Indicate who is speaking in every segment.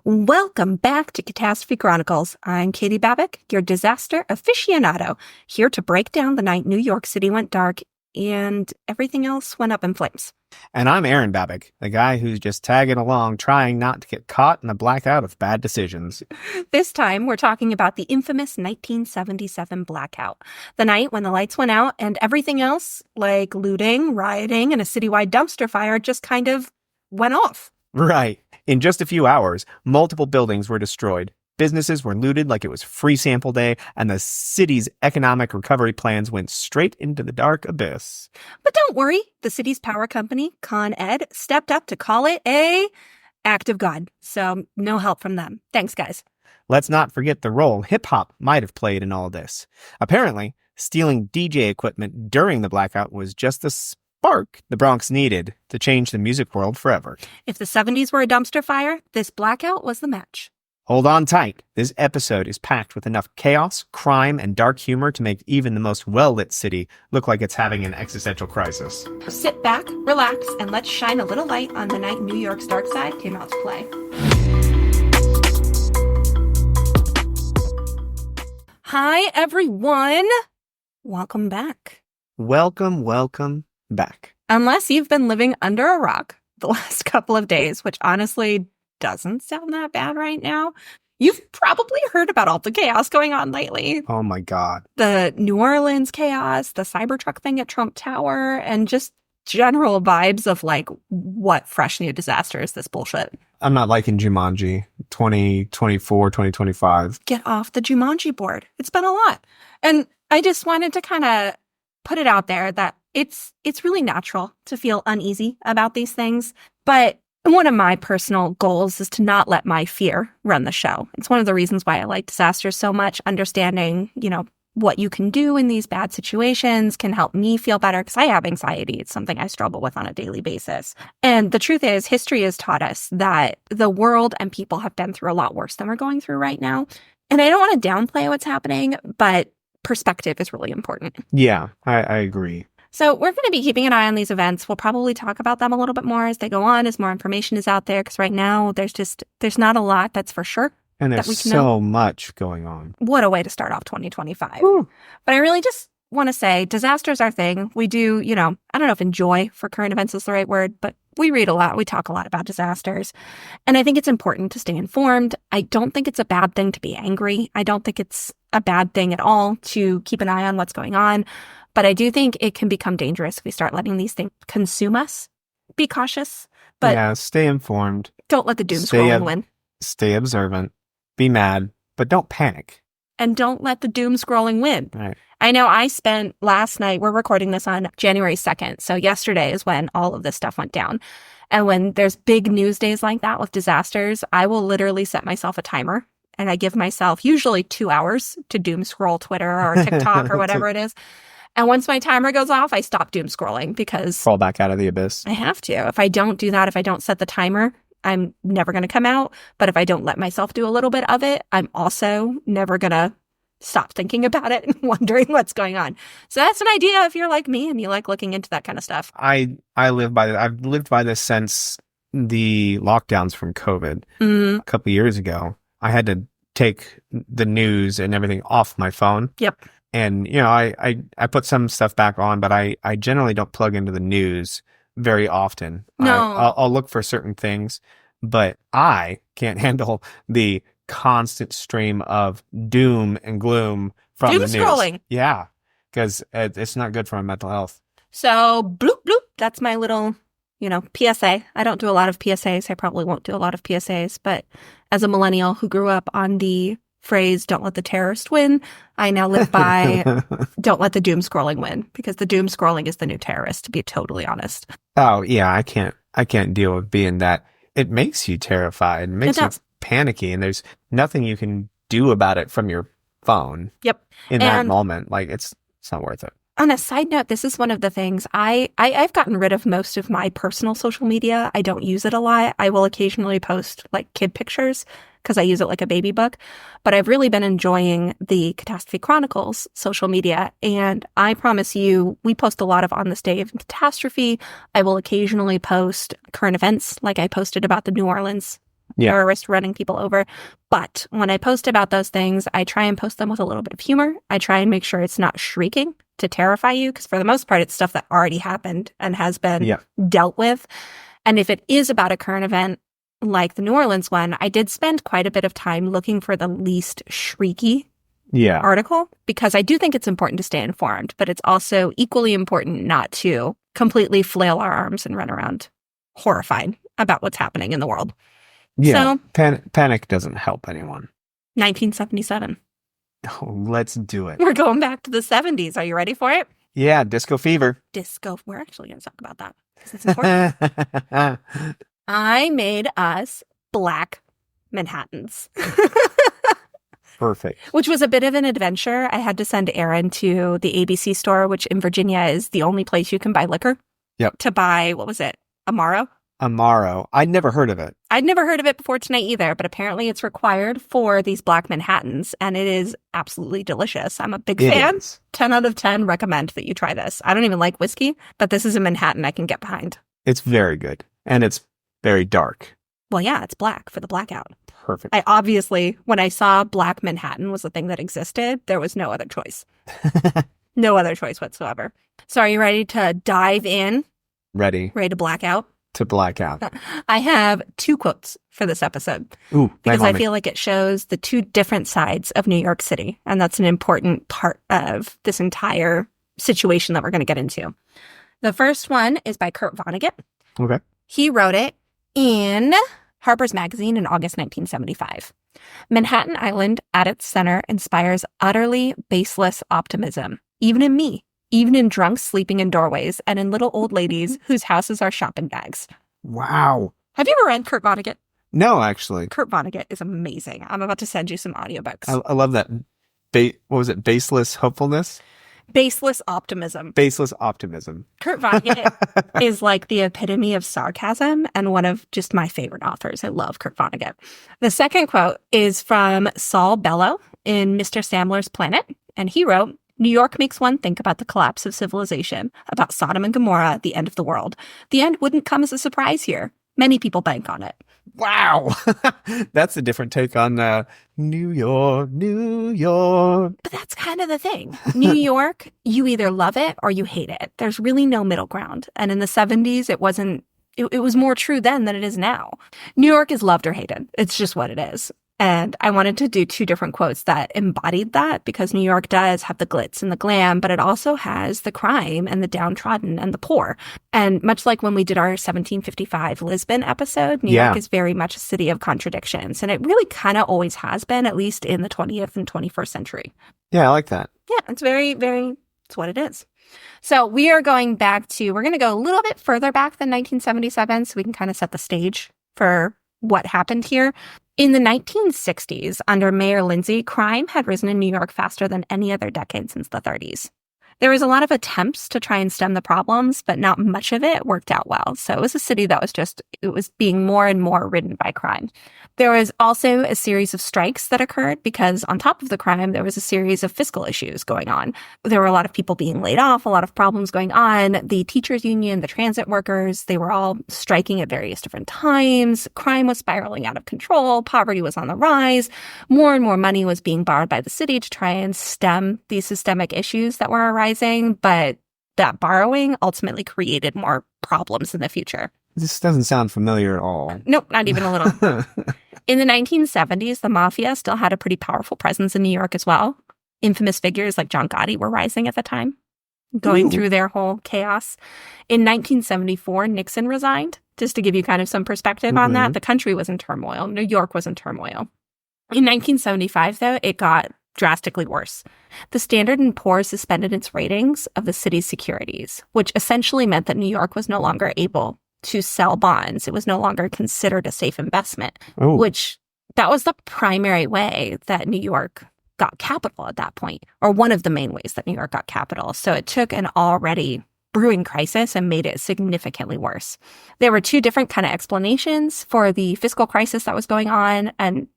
Speaker 1: Welcome back to Catastrophe Chronicles. I'm Katie Babbick, your disaster aficionado, here to break down the night New York City went dark and everything else went up in flames.
Speaker 2: And I'm Arin Babbick, the guy who's just tagging along trying not to get caught in the blackout of bad decisions.
Speaker 1: This time, we're talking about the infamous 1977 blackout, the night when the lights went out and everything else, like looting, rioting, and a citywide dumpster fire, just kind of went off.
Speaker 2: Right. In just a few hours, multiple buildings were destroyed. Businesses were looted like it was free sample day, and the city's economic recovery plans went straight into the dark abyss.
Speaker 1: But don't worry, the city's power company, Con Ed, stepped up to call it a act of God. So no help from them. Thanks, guys.
Speaker 2: Let's not forget the role hip-hop might have played in all this. Apparently, stealing DJ equipment during the blackout was just the spark the Bronx needed to change the music world forever.
Speaker 1: If the 70s were a dumpster fire, this blackout was the match.
Speaker 2: Hold on tight. This episode is packed with enough chaos, crime, and dark humor to make even the most well-lit city look like it's having an existential crisis.
Speaker 1: Sit back, relax, and let's shine a little light on the night New York's dark side came out to play. Hi, everyone. Welcome back.
Speaker 2: Welcome back.
Speaker 1: Unless you've been living under a rock the last couple of days, which honestly doesn't sound that bad right now. You've probably heard about all the chaos going on lately.
Speaker 2: Oh my God.
Speaker 1: The New Orleans chaos, the Cybertruck thing at Trump Tower, and just general vibes of like, what fresh new disaster is this bullshit?
Speaker 2: I'm not liking Jumanji 2024, 2025.
Speaker 1: Get off the Jumanji board. It's been a lot. And I just wanted to kind of put it out there that it's really natural to feel uneasy about these things. But one of my personal goals is to not let my fear run the show. It's one of the reasons why I like disasters so much. Understanding, what you can do in these bad situations can help me feel better because I have anxiety. It's something I struggle with on a daily basis. And the truth is, history has taught us that the world and people have been through a lot worse than we're going through right now. And I don't want to downplay what's happening, but perspective is really important.
Speaker 2: Yeah, I agree.
Speaker 1: So we're going to be keeping an eye on these events. We'll probably talk about them a little bit more as they go on, as more information is out there. Because right now, there's not a lot, that's for sure.
Speaker 2: And there's so much going on.
Speaker 1: What a way to start off 2025.
Speaker 2: Ooh.
Speaker 1: But I really just want to say disasters are a thing. We do, I don't know if enjoy for current events is the right word, but we read a lot. We talk a lot about disasters. And I think it's important to stay informed. I don't think it's a bad thing to be angry. I don't think it's a bad thing at all to keep an eye on what's going on. But I do think it can become dangerous if we start letting these things consume us. Be cautious. But
Speaker 2: yeah, stay informed.
Speaker 1: Don't let the doom scrolling win.
Speaker 2: Stay observant. Be mad, but don't panic.
Speaker 1: And don't let the doom scrolling win.
Speaker 2: Right.
Speaker 1: I know I spent last night, we're recording this on January 2nd. So yesterday is when all of this stuff went down. And when there's big news days like that with disasters, I will literally set myself a timer. And I give myself usually 2 hours to doom scroll Twitter or TikTok or whatever it is. And once my timer goes off, I stop doom scrolling because
Speaker 2: fall back out of the abyss.
Speaker 1: I have to. If I don't do that, if I don't set the timer, I'm never going to come out. But if I don't let myself do a little bit of it, I'm also never going to stop thinking about it and wondering what's going on. So that's an idea if you're like me and you like looking into that kind of stuff.
Speaker 2: I've lived by this since the lockdowns from COVID a couple of years ago. I had to take the news and everything off my phone.
Speaker 1: Yep.
Speaker 2: And, I put some stuff back on, but I generally don't plug into the news very often.
Speaker 1: No.
Speaker 2: I'll look for certain things, but I can't handle the constant stream of doom and gloom from the news.
Speaker 1: Doom scrolling.
Speaker 2: Yeah, because it's not good for my mental health.
Speaker 1: So, bloop, bloop. That's my little, PSA. I don't do a lot of PSAs. I probably won't do a lot of PSAs, but as a millennial who grew up on the phrase, don't let the terrorist win, I now live by, don't let the doom scrolling win, because the doom scrolling is the new terrorist, to be totally honest.
Speaker 2: Oh, yeah, I can't deal with being that. It makes you terrified. It makes you panicky, and there's nothing you can do about it from your phone.
Speaker 1: Yep.
Speaker 2: In that moment, like it's not worth it.
Speaker 1: On a side note, this is one of the things I've gotten rid of most of my personal social media. I don't use it a lot. I will occasionally post like kid pictures because I use it like a baby book. But I've really been enjoying the Catastrophe Chronicles social media. And I promise you, we post a lot of on this day of catastrophe. I will occasionally post current events like I posted about the New Orleans
Speaker 2: Yeah.
Speaker 1: terrorists running people over. But when I post about those things, I try and post them with a little bit of humor. I try and make sure it's not shrieking to terrify you, because for the most part, it's stuff that already happened and has been dealt with. And if it is about a current event like the New Orleans one, I did spend quite a bit of time looking for the least shrieky article, because I do think it's important to stay informed, but it's also equally important not to completely flail our arms and run around horrified about what's happening in the world.
Speaker 2: Yeah.
Speaker 1: So,
Speaker 2: panic doesn't help anyone.
Speaker 1: 1977.
Speaker 2: Oh, let's do it.
Speaker 1: We're going back to the 70s. Are you ready for it?
Speaker 2: Yeah, disco fever.
Speaker 1: Disco. We're actually going to talk about that because it's important. I made us black Manhattans.
Speaker 2: Perfect.
Speaker 1: Which was a bit of an adventure. I had to send Arin to the ABC store, which in Virginia is the only place you can buy liquor.
Speaker 2: Yep.
Speaker 1: To buy, what was it? Amaro?
Speaker 2: Amaro. I'd never heard of it.
Speaker 1: I'd never heard of it before tonight either, but apparently it's required for these black Manhattans, and it is absolutely delicious. I'm a big fan. 10 out of 10 recommend that you try this. I don't even like whiskey, but this is a Manhattan I can get behind.
Speaker 2: It's very good. And it's very dark.
Speaker 1: Well, yeah, it's black for the blackout.
Speaker 2: Perfect.
Speaker 1: I obviously, when I saw black Manhattan was a thing that existed, there was no other choice. No other choice whatsoever. So are you ready to dive in?
Speaker 2: Ready.
Speaker 1: Ready to black out?
Speaker 2: To black out.
Speaker 1: I have 2 quotes for this episode.
Speaker 2: Ooh,
Speaker 1: because I feel like it shows the 2 different sides of New York City. And that's an important part of this entire situation that we're going to get into. The first one is by Kurt Vonnegut.
Speaker 2: Okay.
Speaker 1: He wrote it in Harper's Magazine in August 1975. Manhattan Island at its center inspires utterly baseless optimism, even in me. Even in drunks sleeping in doorways and in little old ladies whose houses are shopping bags.
Speaker 2: Wow.
Speaker 1: Have you ever read Kurt Vonnegut?
Speaker 2: No, actually.
Speaker 1: Kurt Vonnegut is amazing. I'm about to send you some audiobooks.
Speaker 2: I love that. What was it? Baseless hopefulness?
Speaker 1: Baseless optimism.
Speaker 2: Baseless optimism.
Speaker 1: Kurt Vonnegut is like the epitome of sarcasm and one of just my favorite authors. I love Kurt Vonnegut. The second quote is from Saul Bellow in Mr. Samler's Planet. And he wrote, New York makes one think about the collapse of civilization, about Sodom and Gomorrah, the end of the world. The end wouldn't come as a surprise here. Many people bank on it.
Speaker 2: Wow. That's a different take on New York, New York.
Speaker 1: But that's kind of the thing. New York, you either love it or you hate it. There's really no middle ground. And in the 70s, it was more true then than it is now. New York is loved or hated. It's just what it is. And I wanted to do 2 different quotes that embodied that, because New York does have the glitz and the glam, but it also has the crime and the downtrodden and the poor. And much like when we did our 1755 Lisbon episode, New York is very much a city of contradictions. And it really kind of always has been, at least in the 20th and 21st century.
Speaker 2: Yeah, I like that.
Speaker 1: Yeah, it's it's what it is. So we're going to go a little bit further back than 1977, so we can kind of set the stage for what happened here. In the 1960s, under Mayor Lindsay, crime had risen in New York faster than any other decade since the 30s. There was a lot of attempts to try and stem the problems, but not much of it worked out well. So it was a city that was being more and more ridden by crime. There was also a series of strikes that occurred because on top of the crime, there was a series of fiscal issues going on. There were a lot of people being laid off, a lot of problems going on. The teachers union, the transit workers, they were all striking at various different times. Crime was spiraling out of control. Poverty was on the rise. More and more money was being borrowed by the city to try and stem these systemic issues that were arising. But that borrowing ultimately created more problems in the future.
Speaker 2: This doesn't sound familiar at all.
Speaker 1: Nope, not even a little. In the 1970s, the mafia still had a pretty powerful presence in New York as well. Infamous figures like John Gotti were rising at the time, going through their whole chaos. In 1974, Nixon resigned, just to give you kind of some perspective on that. The country was in turmoil. New York was in turmoil. In 1975, though, it got drastically worse. The Standard & Poor's suspended its ratings of the city's securities, which essentially meant that New York was no longer able to sell bonds. It was no longer considered a safe investment, which that was the primary way that New York got capital at that point, or one of the main ways that New York got capital. So it took an already brewing crisis and made it significantly worse. There were 2 different kind of explanations for the fiscal crisis that was going on. And,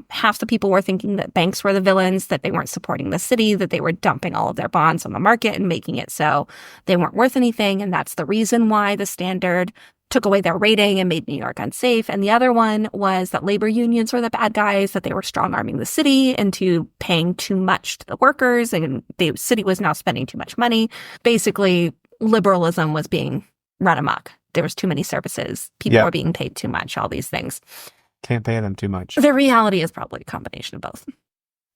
Speaker 1: half the people were thinking that banks were the villains, that they weren't supporting the city, that they were dumping all of their bonds on the market and making it so they weren't worth anything. And that's the reason why the Standard took away their rating and made New York unsafe. And the other one was that labor unions were the bad guys, that they were strong-arming the city into paying too much to the workers, and the city was now spending too much money. Basically, liberalism was being run amok. There was too many services. People were being paid too much, all these things.
Speaker 2: Can't pay them too much.
Speaker 1: The reality is probably a combination of both,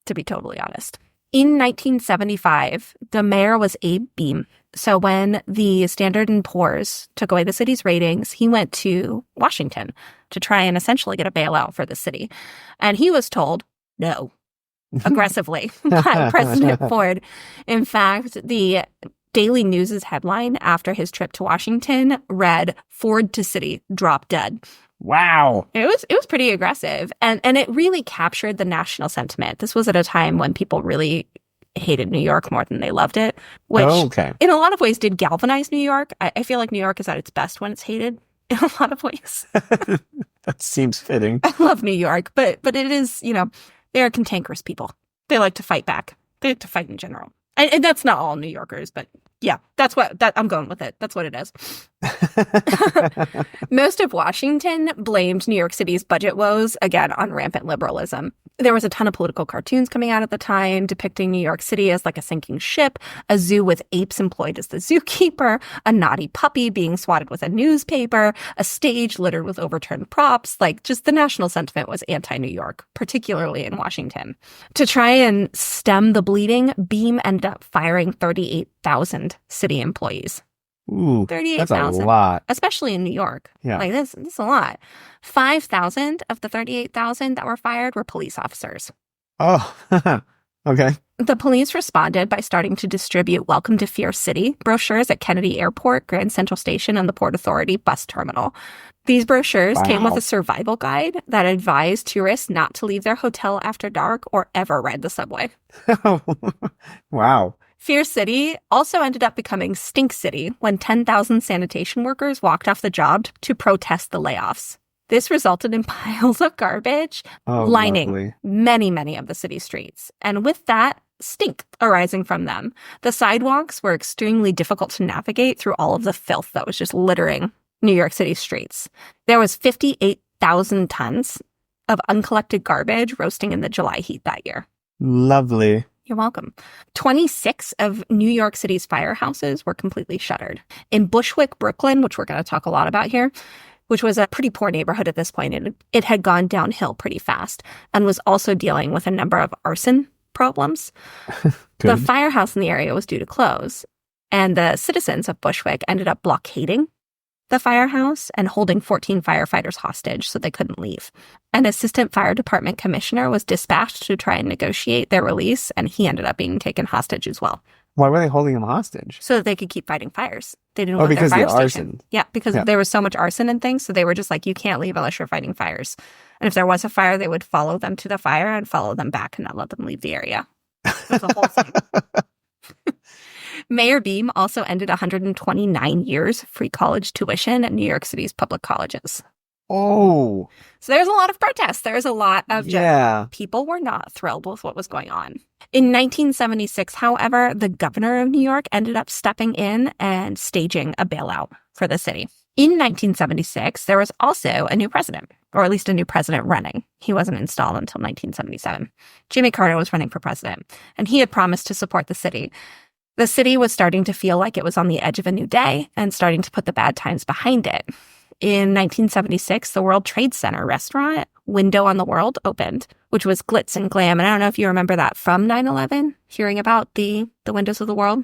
Speaker 1: to be totally honest. In 1975, the mayor was Abe Beame. So when the Standard & Poor's took away the city's ratings, he went to Washington to try and essentially get a bailout for the city. And he was told no, aggressively, by President Ford. In fact, the Daily News' headline after his trip to Washington read, "Ford to city, drop dead."
Speaker 2: Wow.
Speaker 1: It was pretty aggressive. And it really captured the national sentiment. This was at a time when people really hated New York more than they loved it, which in a lot of ways did galvanize New York. I feel like New York is at its best when it's hated in a lot of ways.
Speaker 2: That seems fitting.
Speaker 1: I love New York, but it is, they're cantankerous people. They like to fight back. They like to fight in general. And that's not all New Yorkers, but yeah, I'm going with it. That's what it is. Most of Washington blamed New York City's budget woes, again, on rampant liberalism. There was a ton of political cartoons coming out at the time depicting New York City as like a sinking ship, a zoo with apes employed as the zookeeper, a naughty puppy being swatted with a newspaper, a stage littered with overturned props. Like, just the national sentiment was anti-New York, particularly in Washington. To try and stem the bleeding, Beame ended up firing 38,000 city employees.
Speaker 2: Ooh,
Speaker 1: 38,000.
Speaker 2: That's a lot.
Speaker 1: Especially in New York.
Speaker 2: Yeah.
Speaker 1: Like, this is a lot. 5,000 of the 38,000 that were fired were police officers.
Speaker 2: Oh, okay.
Speaker 1: The police responded by starting to distribute Welcome to Fear City brochures at Kennedy Airport, Grand Central Station, and the Port Authority bus terminal. These brochures came with a survival guide that advised tourists not to leave their hotel after dark or ever ride the subway.
Speaker 2: Wow.
Speaker 1: Fear City also ended up becoming Stink City when 10,000 sanitation workers walked off the job to protest the layoffs. This resulted in piles of garbage lining many of the city streets. And with that, stink arising from them. The sidewalks were extremely difficult to navigate through all of the filth that was just littering New York City streets. There was 58,000 tons of uncollected garbage roasting in the July heat that year.
Speaker 2: Lovely.
Speaker 1: You're welcome. 26 of New York City's firehouses were completely shuttered. In Bushwick, Brooklyn, which we're going to talk a lot about here, which was a pretty poor neighborhood at this point, and it had gone downhill pretty fast and was also dealing with a number of arson problems. The firehouse in the area was due to close, and the citizens of Bushwick ended up blockading the firehouse and holding 14 firefighters hostage so they couldn't leave. An assistant fire department commissioner was dispatched to try and negotiate their release, and he ended up being taken hostage as well.
Speaker 2: Why were they holding him hostage?
Speaker 1: So that they could keep fighting fires. They didn't want
Speaker 2: because
Speaker 1: their fire
Speaker 2: of the
Speaker 1: station.
Speaker 2: arson.
Speaker 1: Yeah, because there was so much arson and things, so they were just like, you can't leave unless you're fighting fires. And if there was a fire, they would follow them to the fire and follow them back and not let them leave the area. It was a whole thing. Mayor Beame also ended 129 years free college tuition at New York City's public colleges.
Speaker 2: Oh.
Speaker 1: So there's a lot of protests. There's a lot of people were not thrilled with what was going on. In 1976, however, the governor of New York ended up stepping in and staging a bailout for the city. In 1976, there was also a new president, or at least a new president running. He wasn't installed until 1977. Jimmy Carter was running for president, and he had promised to support the city. The city was starting to feel like it was on the edge of a new day and starting to put the bad times behind it. In 1976, the World Trade Center restaurant, Window on the World, opened, which was glitz and glam. And I don't know if you remember that from 9/11, hearing about the windows of the world,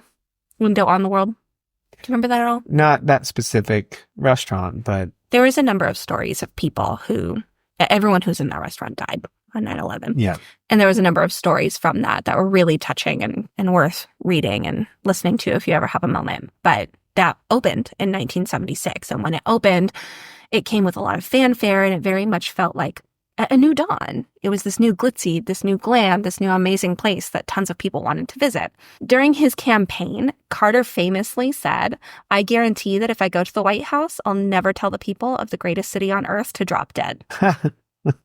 Speaker 1: Window on the World. Do you remember that at all?
Speaker 2: Not that specific restaurant, but...
Speaker 1: There was a number of stories of people everyone who's in that restaurant died on 9/11.
Speaker 2: Yeah.
Speaker 1: And there was a number of stories from that were really touching and worth reading and listening to if you ever have a moment. But that opened in 1976. And when it opened, it came with a lot of fanfare, and it very much felt like a new dawn. It was this new glitzy, this new glam, this new amazing place that tons of people wanted to visit. During his campaign, Carter famously said, "I guarantee that if I go to the White House, I'll never tell the people of the greatest city on earth to drop dead."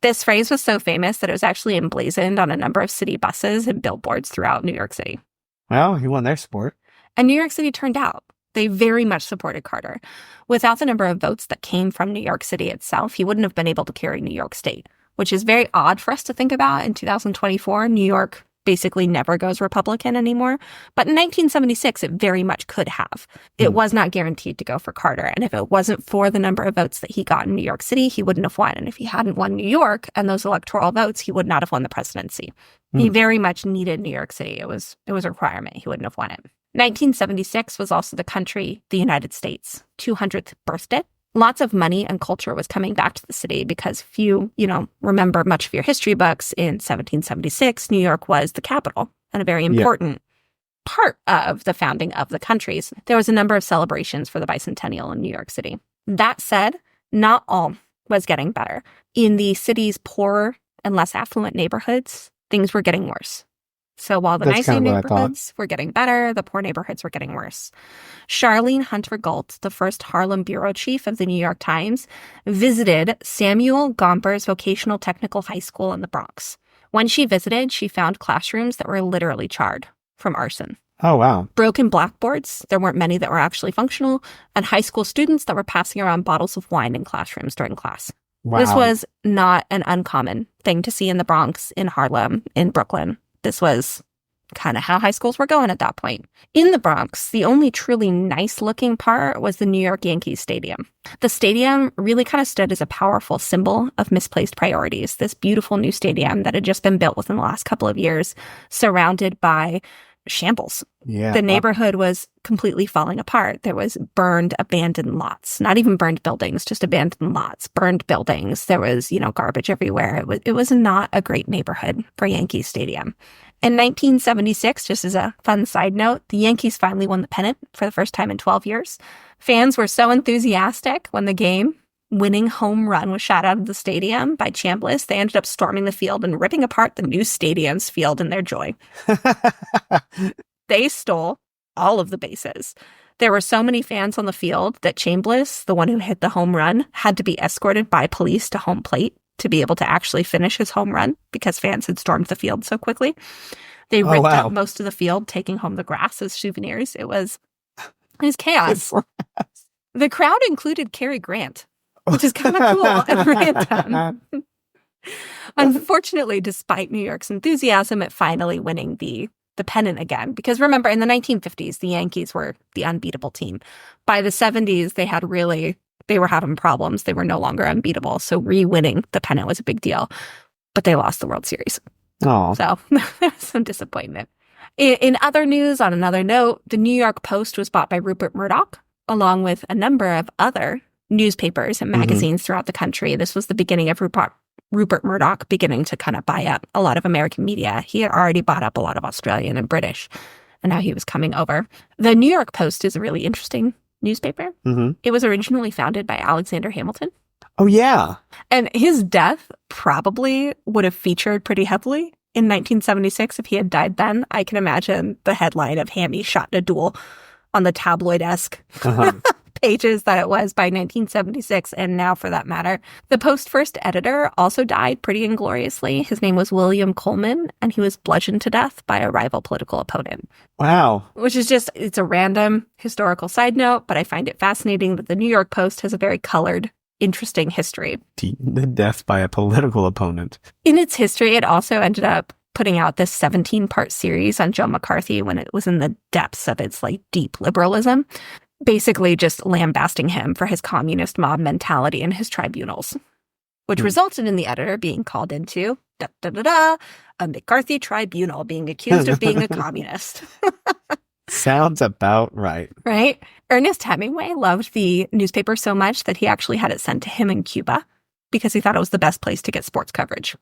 Speaker 1: This phrase was so famous that it was actually emblazoned on a number of city buses and billboards throughout New York City.
Speaker 2: Well, he won their support.
Speaker 1: And New York City turned out. They very much supported Carter. Without the number of votes that came from New York City itself, he wouldn't have been able to carry New York State, which is very odd for us to think about in 2024. New York basically never goes Republican anymore. But in 1976, it very much could have. It was not guaranteed to go for Carter. And if it wasn't for the number of votes that he got in New York City, he wouldn't have won. And if he hadn't won New York and those electoral votes, he would not have won the presidency. He very much needed New York City. It was a requirement. He wouldn't have won it. 1976 was also the United States' 200th birthday. Lots of money and culture was coming back to the city because if you remember much of your history books, in 1776, New York was the capital and a very important part of the founding of the country. There was a number of celebrations for the bicentennial in New York City. That said, not all was getting better. In the city's poorer and less affluent neighborhoods, things were getting worse. So while the nicer neighborhoods were getting better, the poor neighborhoods were getting worse. Charlene Hunter Galt, the first Harlem bureau chief of the New York Times, visited Samuel Gompers Vocational Technical High School in the Bronx. When she visited, she found classrooms that were literally charred from arson.
Speaker 2: Oh, wow.
Speaker 1: Broken blackboards, there weren't many that were actually functional, and high school students that were passing around bottles of wine in classrooms during class. Wow. This was not an uncommon thing to see in the Bronx, in Harlem, in Brooklyn. This was kind of how high schools were going at that point. In the Bronx, the only truly nice-looking part was the New York Yankees Stadium. The stadium really kind of stood as a powerful symbol of misplaced priorities. This beautiful new stadium that had just been built within the last couple of years, surrounded by shambles. Yeah. The neighborhood was completely falling apart. There was burned, abandoned lots, not even burned buildings, just abandoned lots, burned buildings. There was, garbage everywhere. It was not a great neighborhood for Yankee Stadium. In 1976, just as a fun side note, the Yankees finally won the pennant for the first time in 12 years. Fans were so enthusiastic when the game-winning home run was shot out of the stadium by Chambliss. They ended up storming the field and ripping apart the new stadium's field in their joy. They stole all of the bases. There were so many fans on the field that Chambliss, the one who hit the home run, had to be escorted by police to home plate to be able to actually finish his home run because fans had stormed the field so quickly. They ripped up most of the field, taking home the grass as souvenirs. It was chaos. The crowd included Cary Grant, which is kind of cool and random. Unfortunately, despite New York's enthusiasm at finally winning the pennant again, because remember, in the 1950s, the Yankees were the unbeatable team. By the 70s, they were having problems. They were no longer unbeatable. So re-winning the pennant was a big deal. But they lost the World Series. Oh. So there was some disappointment. In other news, on another note, the New York Post was bought by Rupert Murdoch, along with a number of other newspapers and magazines throughout the country. This was the beginning of Rupert Murdoch beginning to kind of buy up a lot of American media. He had already bought up a lot of Australian and British, and now he was coming over. The New York Post is a really interesting newspaper. It was originally founded by Alexander Hamilton.
Speaker 2: Oh, yeah.
Speaker 1: And his death probably would have featured pretty heavily in 1976 if he had died then. I can imagine the headline of Hammy shot in a duel on the tabloid-esque pages that it was by 1976, and now for that matter. The Post first editor also died pretty ingloriously. His name was William Coleman, and he was bludgeoned to death by a rival political opponent.
Speaker 2: Wow.
Speaker 1: Which is it's a random historical side note, but I find it fascinating that the New York Post has a very colored, interesting history.
Speaker 2: The death by a political opponent.
Speaker 1: In its history, it also ended up putting out this 17-part series on Joe McCarthy when it was in the depths of its deep liberalism, basically just lambasting him for his communist mob mentality and his tribunals, which resulted in the editor being called into a McCarthy tribunal, being accused of being a communist.
Speaker 2: Sounds about right.
Speaker 1: Right? Ernest Hemingway loved the newspaper so much that he actually had it sent to him in Cuba because he thought it was the best place to get sports coverage.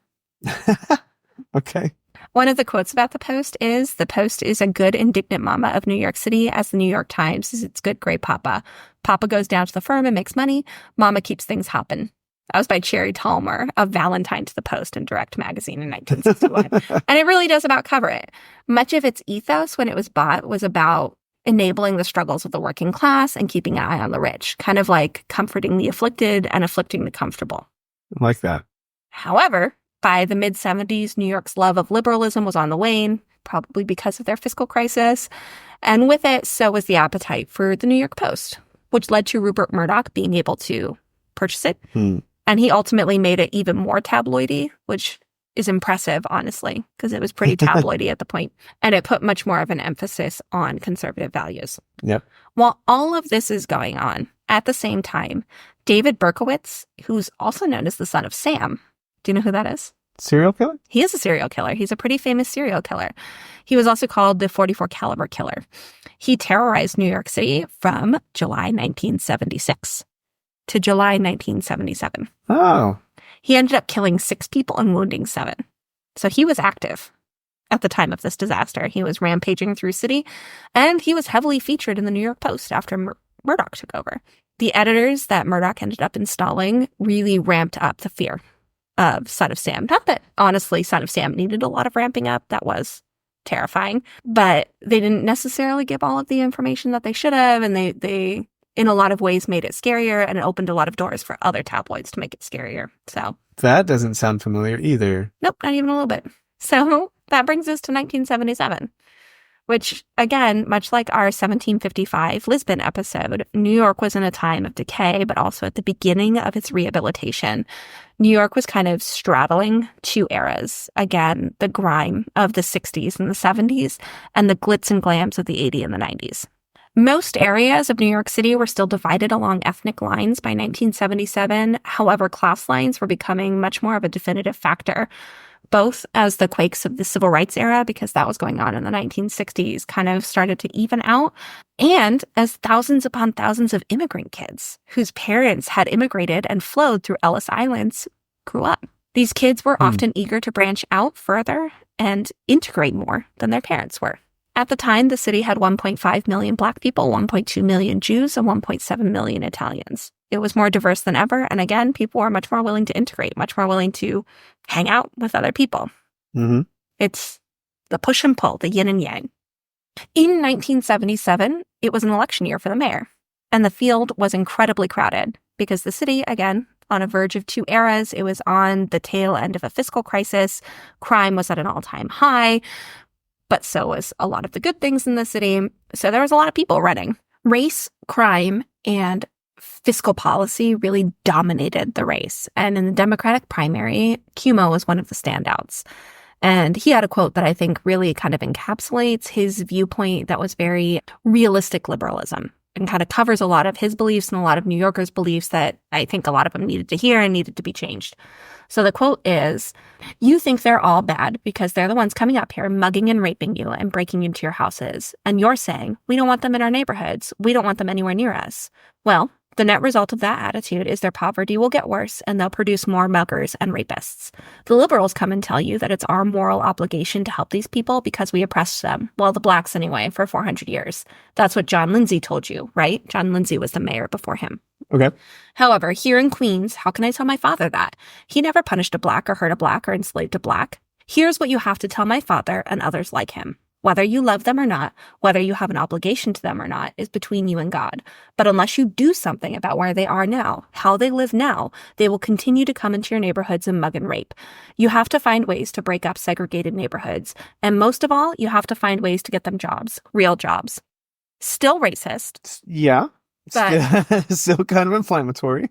Speaker 2: Okay.
Speaker 1: One of the quotes about the Post is a good indignant mama of New York City, as the New York Times is its good gray papa. Papa goes down to the firm and makes money. Mama keeps things hopping. That was by Cherry Talmer of Valentine to the Post and Direct Magazine in 1961. And it really does about cover it. Much of its ethos when it was bought was about enabling the struggles of the working class and keeping an eye on the rich, kind of like comforting the afflicted and afflicting the comfortable.
Speaker 2: I like that.
Speaker 1: However, By the mid-70s, New York's love of liberalism was on the wane, probably because of their fiscal crisis. And with it, so was the appetite for the New York Post, which led to Rupert Murdoch being able to purchase it. And he ultimately made it even more tabloidy, which is impressive, honestly, because it was pretty tabloidy at the point. And it put much more of an emphasis on conservative values.
Speaker 2: Yep.
Speaker 1: While all of this is going on, at the same time, David Berkowitz, who's also known as the son of Sam, do you know who that is?
Speaker 2: Serial killer?
Speaker 1: He is a serial killer. He's a pretty famous serial killer. He was also called the 44 caliber killer. He terrorized New York City from July 1976 to July 1977.
Speaker 2: Oh.
Speaker 1: He ended up killing 6 people and wounding 7. So he was active at the time of this disaster. He was rampaging through city, and he was heavily featured in the New York Post after Murdoch took over. The editors that Murdoch ended up installing really ramped up the fear of Son of Sam. Not that, honestly, Son of Sam needed a lot of ramping up. That was terrifying. But they didn't necessarily give all of the information that they should have, and they in a lot of ways made it scarier, and it opened a lot of doors for other tabloids to make it scarier. So
Speaker 2: that doesn't sound familiar either.
Speaker 1: Nope, not even a little bit. So that brings us to 1977, which, again, much like our 1755 Lisbon episode, New York was in a time of decay, but also at the beginning of its rehabilitation. New York was kind of straddling 2 eras. Again, the grime of the 60s and the 70s, and the glitz and glams of the 80s and the 90s. Most areas of New York City were still divided along ethnic lines by 1977. However, class lines were becoming much more of a definitive factor, both as the quakes of the civil rights era, because that was going on in the 1960s, kind of started to even out, and as thousands upon thousands of immigrant kids whose parents had immigrated and flowed through Ellis Islands grew up. These kids were often eager to branch out further and integrate more than their parents were. At the time, the city had 1.5 million Black people, 1.2 million Jews, and 1.7 million Italians. It was more diverse than ever, and again, people were much more willing to integrate, much more willing to hang out with other people.
Speaker 2: Mm-hmm.
Speaker 1: It's the push and pull, the yin and yang. In 1977, it was an election year for the mayor, and the field was incredibly crowded because the city, again, on a verge of 2 eras, it was on the tail end of a fiscal crisis. Crime was at an all-time high, but so was a lot of the good things in the city. So there was a lot of people running. Race, crime, and fiscal policy really dominated the race. And in the Democratic primary, Cuomo was one of the standouts. And he had a quote that I think really kind of encapsulates his viewpoint that was very realistic liberalism and kind of covers a lot of his beliefs and a lot of New Yorkers' beliefs that I think a lot of them needed to hear and needed to be changed. So the quote is, "You think they're all bad because they're the ones coming up here mugging and raping you and breaking into your houses. And you're saying, we don't want them in our neighborhoods. We don't want them anywhere near us. Well, the net result of that attitude is their poverty will get worse and they'll produce more muggers and rapists. The liberals come and tell you that it's our moral obligation to help these people because we oppressed them. Well, the blacks anyway, for 400 years. That's what John Lindsay told you, right? John Lindsay was the mayor before him.
Speaker 2: Okay.
Speaker 1: However, here in Queens, how can I tell my father that? He never punished a black or hurt a black or enslaved a black. Here's what you have to tell my father and others like him. Whether you love them or not, whether you have an obligation to them or not, is between you and God. But unless you do something about where they are now, how they live now, they will continue to come into your neighborhoods and mug and rape. You have to find ways to break up segregated neighborhoods. And most of all, you have to find ways to get them jobs, real jobs." Still racist.
Speaker 2: Yeah.
Speaker 1: But
Speaker 2: Still kind of inflammatory.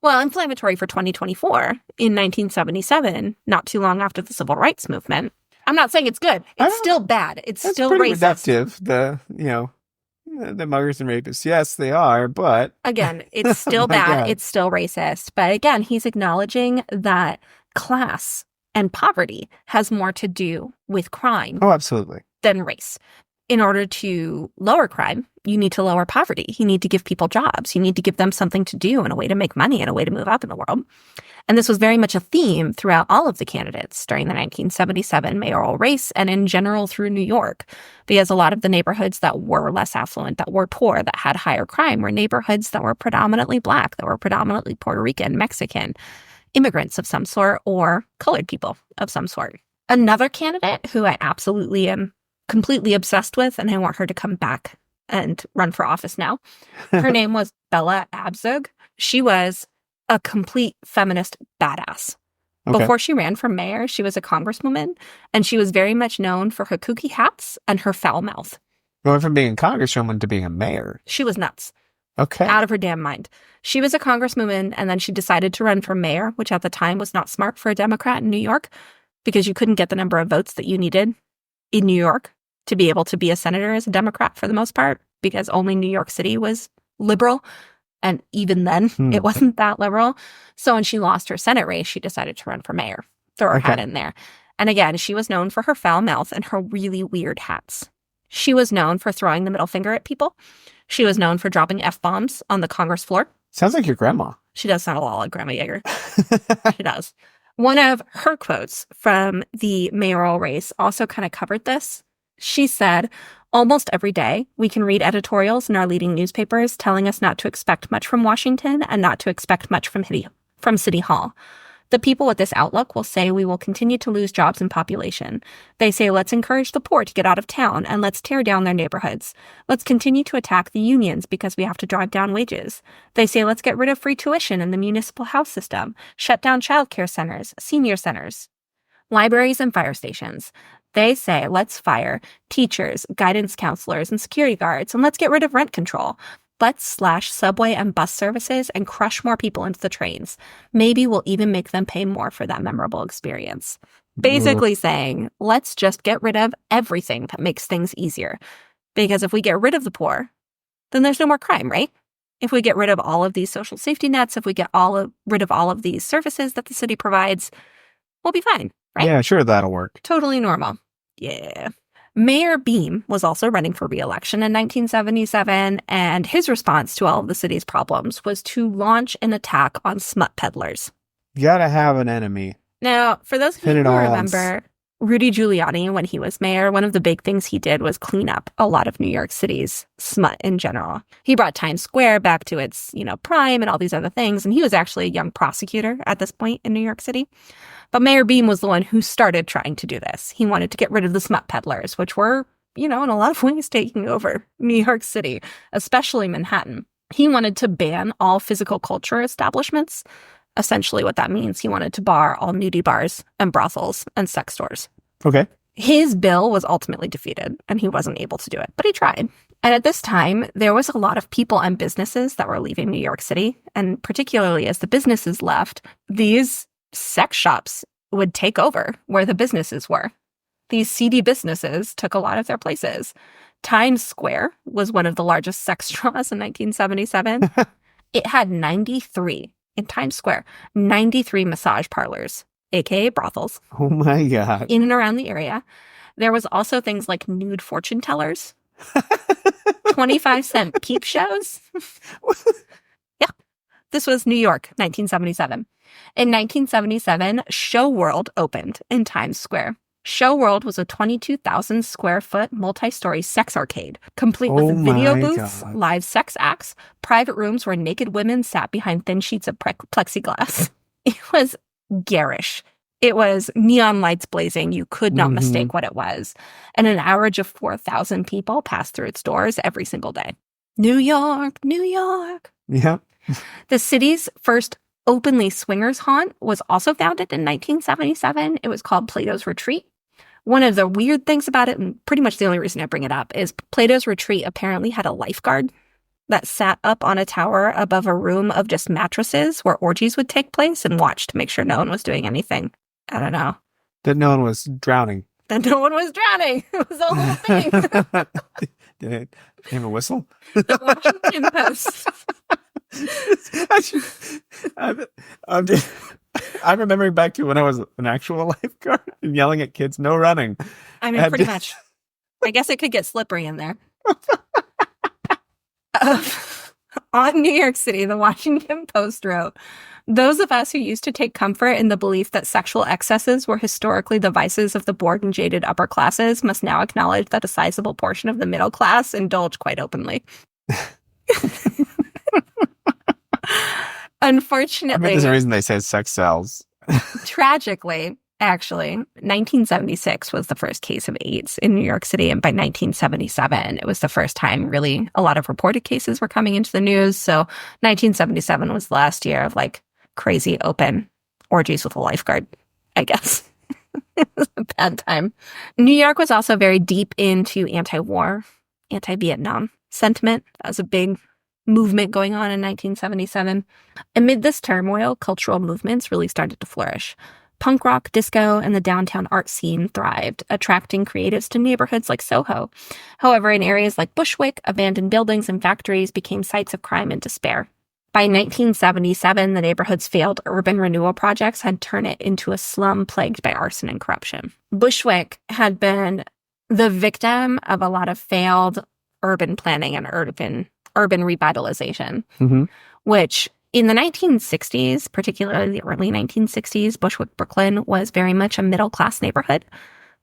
Speaker 1: well, inflammatory for 2024 in 1977, not too long after the Civil Rights Movement. I'm not saying it's good. It's still bad. It's
Speaker 2: That's
Speaker 1: still
Speaker 2: pretty
Speaker 1: racist.
Speaker 2: reductive. The muggers and rapists. Yes, they are, but
Speaker 1: Again, it's still
Speaker 2: My
Speaker 1: bad.
Speaker 2: God.
Speaker 1: It's still racist. But again, he's acknowledging that class and poverty has more to do with crime
Speaker 2: oh, absolutely.
Speaker 1: than race. In order to lower crime, you need to lower poverty. You need to give people jobs. You need to give them something to do and a way to make money and a way to move up in the world. And this was very much a theme throughout all of the candidates during the 1977 mayoral race and in general through New York, because a lot of the neighborhoods that were less affluent, that were poor, that had higher crime were neighborhoods that were predominantly Black, that were predominantly Puerto Rican, Mexican, immigrants of some sort, or colored people of some sort. Another candidate who I absolutely am completely obsessed with, and I want her to come back and run for office now. Her name was Bella Abzug. She was a complete feminist badass.
Speaker 2: Okay.
Speaker 1: Before she ran for mayor, she was a congresswoman, and she was very much known for her kooky hats and her foul mouth.
Speaker 2: Going from being a congresswoman to being a mayor.
Speaker 1: She was nuts.
Speaker 2: Okay.
Speaker 1: Out of her damn mind. She was a congresswoman, and then she decided to run for mayor, which at the time was not smart for a Democrat in New York, because you couldn't get the number of votes that you needed in New York to be able to be a senator as a Democrat for the most part, because only New York City was liberal. And even then, it wasn't that liberal. So when she lost her Senate race, she decided to run for mayor. Throw her hat in there. And again, she was known for her foul mouth and her really weird hats. She was known for throwing the middle finger at people. She was known for dropping F-bombs on the Congress floor.
Speaker 2: Sounds like your grandma.
Speaker 1: She does sound a lot like Grandma Yeager. She does. One of her quotes from the mayoral race also kind of covered this. She said, "Almost every day, we can read editorials in our leading newspapers telling us not to expect much from Washington and not to expect much from City Hall. The people with this outlook will say we will continue to lose jobs and population. They say let's encourage the poor to get out of town and let's tear down their neighborhoods. Let's continue to attack the unions because we have to drive down wages. They say let's get rid of free tuition in the municipal house system, shut down childcare centers, senior centers, libraries and fire stations. They say let's fire teachers, guidance counselors, and security guards, and let's get rid of rent control. Let's slash subway and bus services and crush more people into the trains. Maybe we'll even make them pay more for that memorable experience." Basically saying, let's just get rid of everything that makes things easier. Because if we get rid of the poor, then there's no more crime, right? If we get rid of all of these social safety nets, if we get rid of all of these services that the city provides, we'll be fine, right?
Speaker 2: Yeah, sure, that'll work.
Speaker 1: Totally normal. Yeah. Mayor Beam was also running for re-election in 1977, and his response to all of the city's problems was to launch an attack on smut peddlers.
Speaker 2: You gotta have an enemy.
Speaker 1: Now, for those of you who remember Rudy Giuliani, when he was mayor, one of the big things he did was clean up a lot of New York City's smut in general. He brought Times Square back to its, prime and all these other things, and he was actually a young prosecutor at this point in New York City. But Mayor Beam was the one who started trying to do this. He wanted to get rid of the smut peddlers, which were, in a lot of ways taking over New York City, especially Manhattan. He wanted to ban all physical culture establishments. Essentially what that means, he wanted to bar all nudie bars and brothels and sex stores.
Speaker 2: Okay.
Speaker 1: His bill was ultimately defeated, and he wasn't able to do it, but he tried. And at this time, there was a lot of people and businesses that were leaving New York City, and particularly as the businesses left, these sex shops would take over where the businesses were. These seedy businesses took a lot of their places. Times Square was one of the largest sex draws in 1977. It had 93 in Times Square, 93 massage parlors, aka brothels.
Speaker 2: Oh my God.
Speaker 1: In and around the area. There was also things like nude fortune tellers, 25-cent peep shows. Yeah. This was New York, 1977. In 1977, Show World opened in Times Square. Show World was a 22,000 square foot multi-story sex arcade, complete with video booths, live sex acts, private rooms where naked women sat behind thin sheets of plexiglass. It was garish. It was neon lights blazing. You could not mistake what it was. And an average of 4,000 people passed through its doors every single day. New York, New York.
Speaker 2: Yeah.
Speaker 1: The city's first openly swingers haunt was also founded in 1977. It was called Plato's Retreat. One of the weird things about it, and pretty much the only reason I bring it up, is Plato's Retreat apparently had a lifeguard that sat up on a tower above a room of just mattresses where orgies would take place and watched to make sure no one was doing anything. I don't know.
Speaker 2: That no one was drowning.
Speaker 1: That no one was drowning. It was a whole thing.
Speaker 2: Did it have a whistle?
Speaker 1: The Washington Post.
Speaker 2: I'm remembering back to when I was an actual lifeguard and yelling at kids, "No running."
Speaker 1: I mean, pretty much. I guess it could get slippery in there. On New York City, the Washington Post wrote, "Those of us who used to take comfort in the belief that sexual excesses were historically the vices of the bored and jaded upper classes must now acknowledge that a sizable portion of the middle class indulge quite openly." Unfortunately,
Speaker 2: there's a reason they say sex sells.
Speaker 1: Tragically, actually, 1976 was the first case of AIDS in New York City. And by 1977, it was the first time really a lot of reported cases were coming into the news. So 1977 was the last year of crazy open orgies with a lifeguard, I guess. It was a bad time. New York was also very deep into anti-war, anti-Vietnam sentiment. That was a big movement going on in 1977. Amid this turmoil, cultural movements really started to flourish. Punk rock, disco, and the downtown art scene thrived, attracting creatives to neighborhoods like Soho. However, in areas like Bushwick, abandoned buildings and factories became sites of crime and despair. By 1977, the neighborhood's failed urban renewal projects had turned it into a slum plagued by arson and corruption. Bushwick had been the victim of a lot of failed urban planning and urban revitalization, which in the 1960s, particularly the early 1960s, Bushwick, Brooklyn was very much a middle-class neighborhood.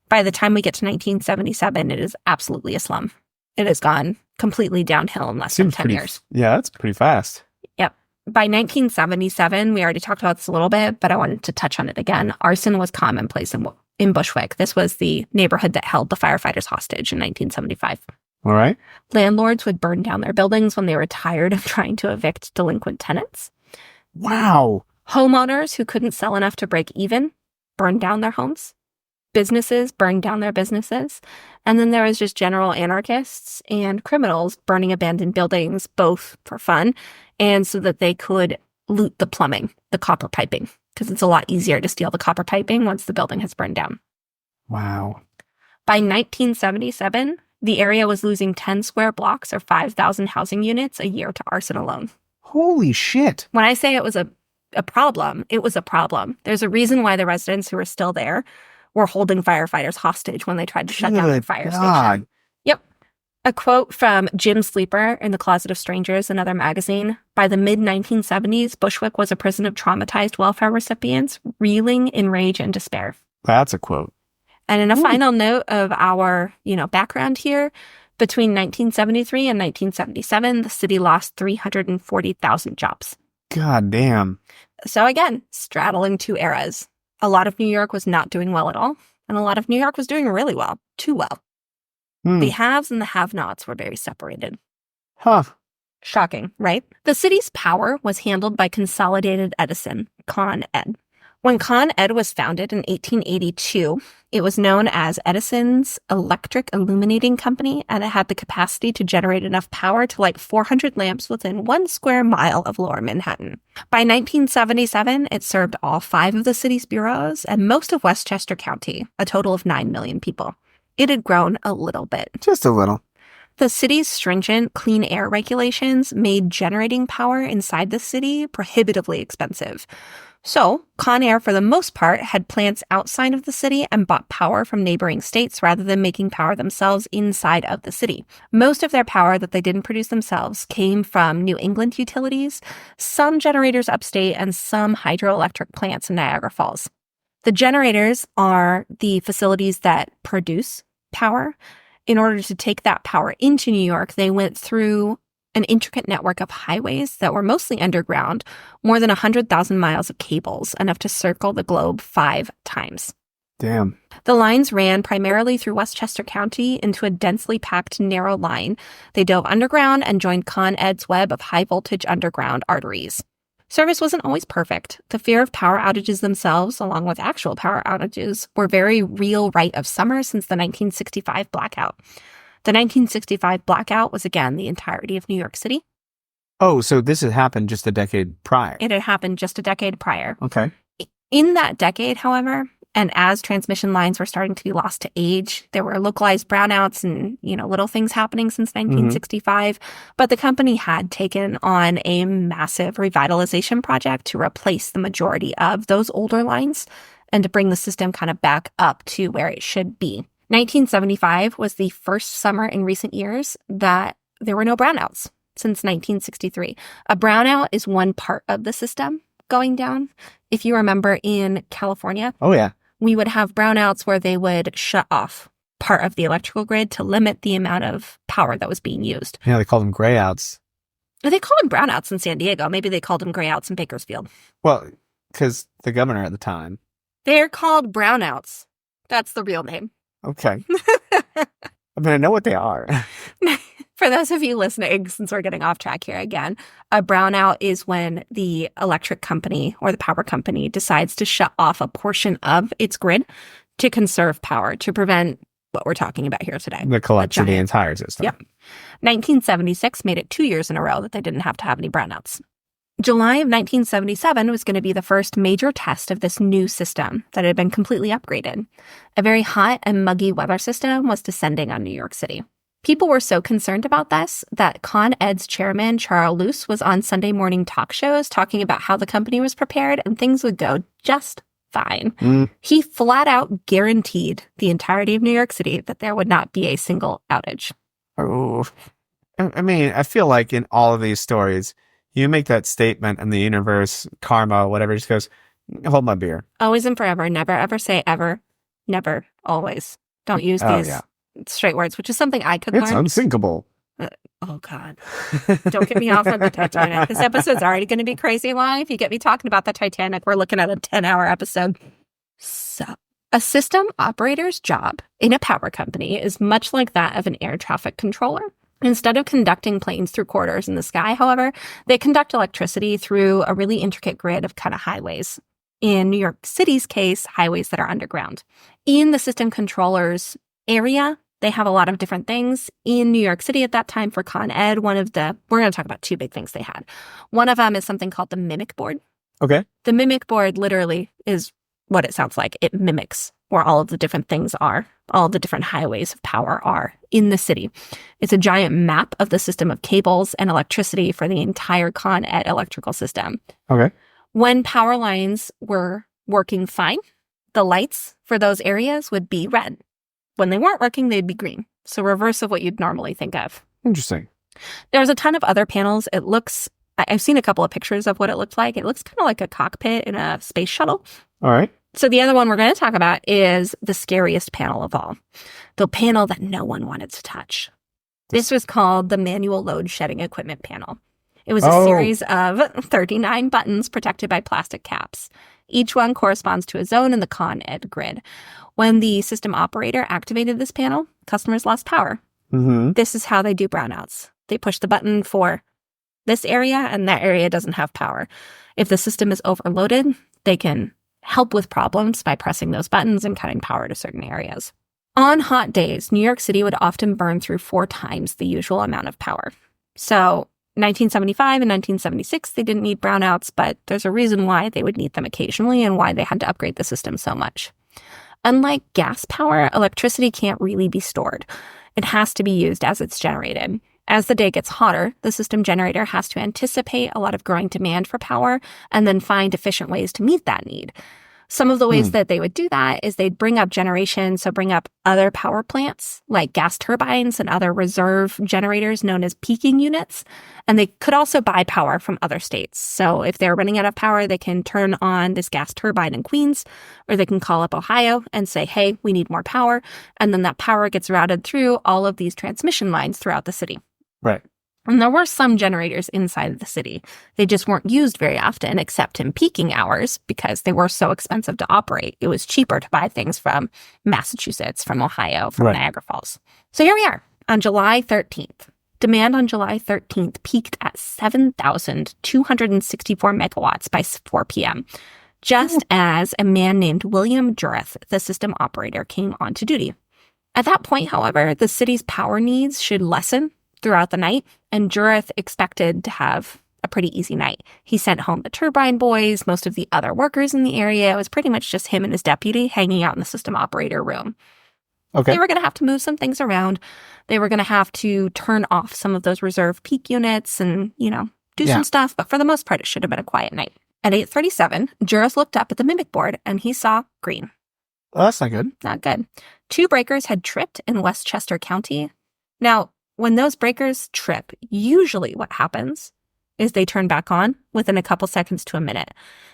Speaker 1: By the time we get to 1977, it is absolutely a slum. It has gone completely downhill in less than 10 years.
Speaker 2: Yeah, that's pretty fast.
Speaker 1: Yep. By 1977, we already talked about this a little bit, but I wanted to touch on it again. Arson was commonplace in Bushwick. This was the neighborhood that held the firefighters hostage in 1975.
Speaker 2: All right.
Speaker 1: Landlords would burn down their buildings when they were tired of trying to evict delinquent tenants.
Speaker 2: Wow.
Speaker 1: Homeowners who couldn't sell enough to break even burned down their homes. Businesses burned down their businesses. And then there was just general anarchists and criminals burning abandoned buildings, both for fun and so that they could loot the plumbing, the copper piping, because it's a lot easier to steal the copper piping once the building has burned down.
Speaker 2: Wow.
Speaker 1: By 1977, the area was losing 10 square blocks or 5,000 housing units a year to arson alone.
Speaker 2: Holy shit.
Speaker 1: When I say it was a problem, it was a problem. There's a reason why the residents who were still there were holding firefighters hostage when they tried to shut down their fire station. Yep. A quote from Jim Sleeper in The Closet of Strangers, another magazine. By the mid-1970s, Bushwick was a prison of traumatized welfare recipients, reeling in rage and despair.
Speaker 2: That's a quote.
Speaker 1: And in a final note of our, background here, between 1973 and 1977, the city lost 340,000 jobs.
Speaker 2: God damn.
Speaker 1: So again, straddling two eras. A lot of New York was not doing well at all, and a lot of New York was doing really well, too well. The haves and the have-nots were very separated.
Speaker 2: Huh.
Speaker 1: Shocking, right? The city's power was handled by Consolidated Edison, Con Ed. When Con Ed was founded in 1882, it was known as Edison's Electric Illuminating Company, and it had the capacity to generate enough power to light 400 lamps within 1 square mile of lower Manhattan. By 1977, it served all 5 of the city's boroughs and most of Westchester County, a total of 9 million people. It had grown a little bit.
Speaker 2: Just a little.
Speaker 1: The city's stringent clean air regulations made generating power inside the city prohibitively expensive. So, Con Air, for the most part, had plants outside of the city and bought power from neighboring states rather than making power themselves inside of the city. Most of their power that they didn't produce themselves came from New England utilities, some generators upstate, and some hydroelectric plants in Niagara Falls. The generators are the facilities that produce power. In order to take that power into New York, they went through an intricate network of highways that were mostly underground, more than 100,000 miles of cables, enough to circle the globe 5 times.
Speaker 2: Damn.
Speaker 1: The lines ran primarily through Westchester County into a densely packed narrow line. They dove underground and joined Con Ed's web of high-voltage underground arteries. Service wasn't always perfect. The fear of power outages themselves, along with actual power outages, were very real right of summer since the 1965 blackout. The 1965 blackout was, again, the entirety of New York City.
Speaker 2: Oh, so this had happened just a decade prior.
Speaker 1: It had happened just a decade prior.
Speaker 2: Okay.
Speaker 1: In that decade, however, and as transmission lines were starting to be lost to age, there were localized brownouts and, little things happening since 1965. But the company had taken on a massive revitalization project to replace the majority of those older lines and to bring the system kind of back up to where it should be. 1975 was the first summer in recent years that there were no brownouts since 1963. A brownout is one part of the system going down. If you remember in California,
Speaker 2: oh yeah,
Speaker 1: we would have brownouts where they would shut off part of the electrical grid to limit the amount of power that was being used.
Speaker 2: Yeah, they call them grayouts.
Speaker 1: They call them brownouts in San Diego. Maybe they called them grayouts in Bakersfield.
Speaker 2: Well, because the governor at the time.
Speaker 1: They're called brownouts. That's the real name.
Speaker 2: Okay. I mean, I know what they are.
Speaker 1: For those of you listening, since we're getting off track here again, a brownout is when the electric company or the power company decides to shut off a portion of its grid to conserve power, to prevent what we're talking about here today.
Speaker 2: The collapse of the entire system.
Speaker 1: Yep. 1976 made it 2 years in a row that they didn't have to have any brownouts. July of 1977 was going to be the first major test of this new system that had been completely upgraded. A very hot and muggy weather system was descending on New York City. People were so concerned about this that Con Ed's chairman, Charles Luce, was on Sunday morning talk shows talking about how the company was prepared and things would go just fine. He flat out guaranteed the entirety of New York City that there would not be a single outage.
Speaker 2: Oh, I mean, I feel like in all of these stories, you make that statement and the universe, karma, whatever, just goes, hold my beer.
Speaker 1: Always and forever. Never, ever say ever. Never, always. Don't use these straight words, which is something I could learn.
Speaker 2: It's unsinkable.
Speaker 1: Oh, God. Don't get me off on the Titanic. This episode's already going to be crazy long. If you get me talking about the Titanic, we're looking at a 10-hour episode. So, a system operator's job in a power company is much like that of an air traffic controller. Instead of conducting planes through corridors in the sky, however, they conduct electricity through a really intricate grid of kind of highways. In New York City's case, highways that are underground. In the system controller's area, they have a lot of different things. In New York City at that time for Con Ed, we're going to talk about two big things they had. One of them is something called the mimic board.
Speaker 2: Okay.
Speaker 1: The mimic board literally is what it sounds like. It mimics where all of the different things are, all the different highways of power are in the city. It's a giant map of the system of cables and electricity for the entire Con Ed electrical system.
Speaker 2: Okay.
Speaker 1: When power lines were working fine, the lights for those areas would be red. When they weren't working, they'd be green. So reverse of what you'd normally think of.
Speaker 2: Interesting.
Speaker 1: There's a ton of other panels. I've seen a couple of pictures of what it looked like. It looks kind of like a cockpit in a space shuttle.
Speaker 2: All right.
Speaker 1: So the other one we're going to talk about is the scariest panel of all. The panel that no one wanted to touch. This was called the manual load shedding equipment panel. It was a series of 39 buttons protected by plastic caps. Each one corresponds to a zone in the Con Ed grid. When the system operator activated this panel, customers lost power.
Speaker 2: Mm-hmm.
Speaker 1: This is how they do brownouts. They push the button for this area, and that area doesn't have power. If the system is overloaded, they can help with problems by pressing those buttons and cutting power to certain areas. On hot days, New York City would often burn through 4 times the usual amount of power. So 1975 and 1976, they didn't need brownouts, but there's a reason why they would need them occasionally and why they had to upgrade the system so much. Unlike gas power, electricity can't really be stored. It has to be used as it's generated. As the day gets hotter, the system generator has to anticipate a lot of growing demand for power and then find efficient ways to meet that need. Some of the ways that they would do that is they'd bring up generation, so bring up other power plants like gas turbines and other reserve generators known as peaking units. And they could also buy power from other states. So if they're running out of power, they can turn on this gas turbine in Queens, or they can call up Ohio and say, hey, we need more power. And then that power gets routed through all of these transmission lines throughout the city.
Speaker 2: Right.
Speaker 1: And there were some generators inside of the city. They just weren't used very often, except in peaking hours, because they were so expensive to operate. It was cheaper to buy things from Massachusetts, from Ohio, from Niagara Falls. So here we are on July 13th. Demand on July 13th peaked at 7,264 megawatts by 4 p.m., just as a man named William Jureth, the system operator, came onto duty. At that point, however, the city's power needs should lessen throughout the night, and Jureth expected to have a pretty easy night. He sent home the turbine boys, most of the other workers in the area. It was pretty much just him and his deputy hanging out in the system operator room.
Speaker 2: Okay.
Speaker 1: They were going to have to move some things around. They were going to have to turn off some of those reserve peak units and, do some stuff. But for the most part, it should have been a quiet night. At 8:37, Jureth looked up at the mimic board and he saw green.
Speaker 2: Well, that's not good.
Speaker 1: Not good. 2 breakers had tripped in Westchester County. Now, when those breakers trip, usually what happens is they turn back on within a couple seconds to a minute.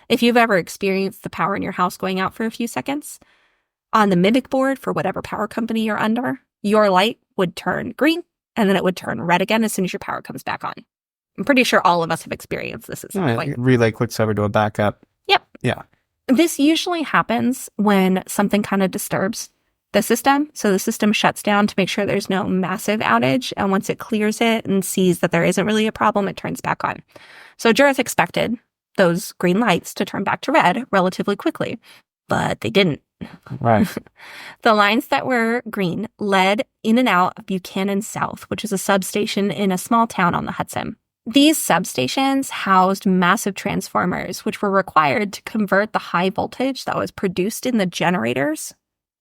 Speaker 1: If you've ever experienced the power in your house going out for a few seconds, on the mimic board for whatever power company you're under, your light would turn green and then it would turn red again as soon as your power comes back on. I'm pretty sure all of us have experienced this at some point.
Speaker 2: Relay clicks over to a backup.
Speaker 1: Yep.
Speaker 2: Yeah.
Speaker 1: This usually happens when something kind of disturbs the system. So the system shuts down to make sure there's no massive outage. And once it clears it and sees that there isn't really a problem, it turns back on. So Judith expected those green lights to turn back to red relatively quickly, but they didn't.
Speaker 2: Right.
Speaker 1: The lines that were green led in and out of Buchanan South, which is a substation in a small town on the Hudson. These substations housed massive transformers, which were required to convert the high voltage that was produced in the generators.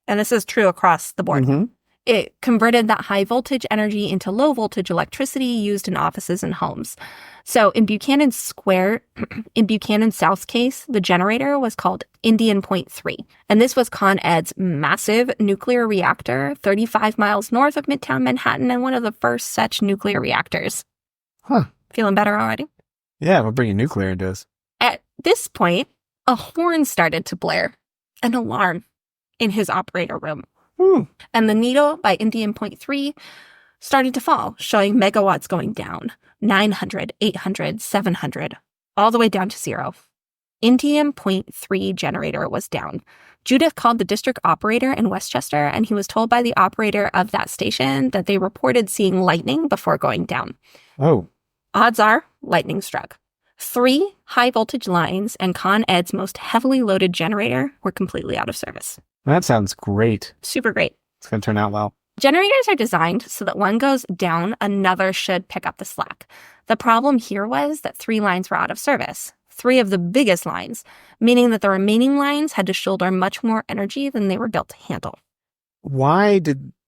Speaker 1: And this is true across the board.
Speaker 2: Mm-hmm.
Speaker 1: It converted that high voltage energy into low voltage electricity used in offices and homes. So in Buchanan South's case, the generator was called Indian Point 3. And this was Con Ed's massive nuclear reactor 35 miles north of Midtown Manhattan and one of the first such nuclear reactors.
Speaker 2: Huh.
Speaker 1: Feeling better already?
Speaker 2: Yeah, we're bringing nuclear into this.
Speaker 1: At this point, a horn started to blare, an alarm in his operator room.
Speaker 2: Ooh.
Speaker 1: And the needle by Indian Point 3 started to fall, showing megawatts going down, 900, 800, 700, all the way down to 0. Indian Point 3 generator was down. Judith called the district operator in Westchester, and he was told by the operator of that station that they reported seeing lightning before going down.
Speaker 2: Oh.
Speaker 1: Odds are, lightning struck. 3 high-voltage lines and Con Ed's most heavily loaded generator were completely out of service.
Speaker 2: That sounds great.
Speaker 1: Super great.
Speaker 2: It's going to turn out well.
Speaker 1: Generators are designed so that one goes down, another should pick up the slack. The problem here was that 3 lines were out of service, 3 of the biggest lines, meaning that the remaining lines had to shoulder much more energy than they were built to handle.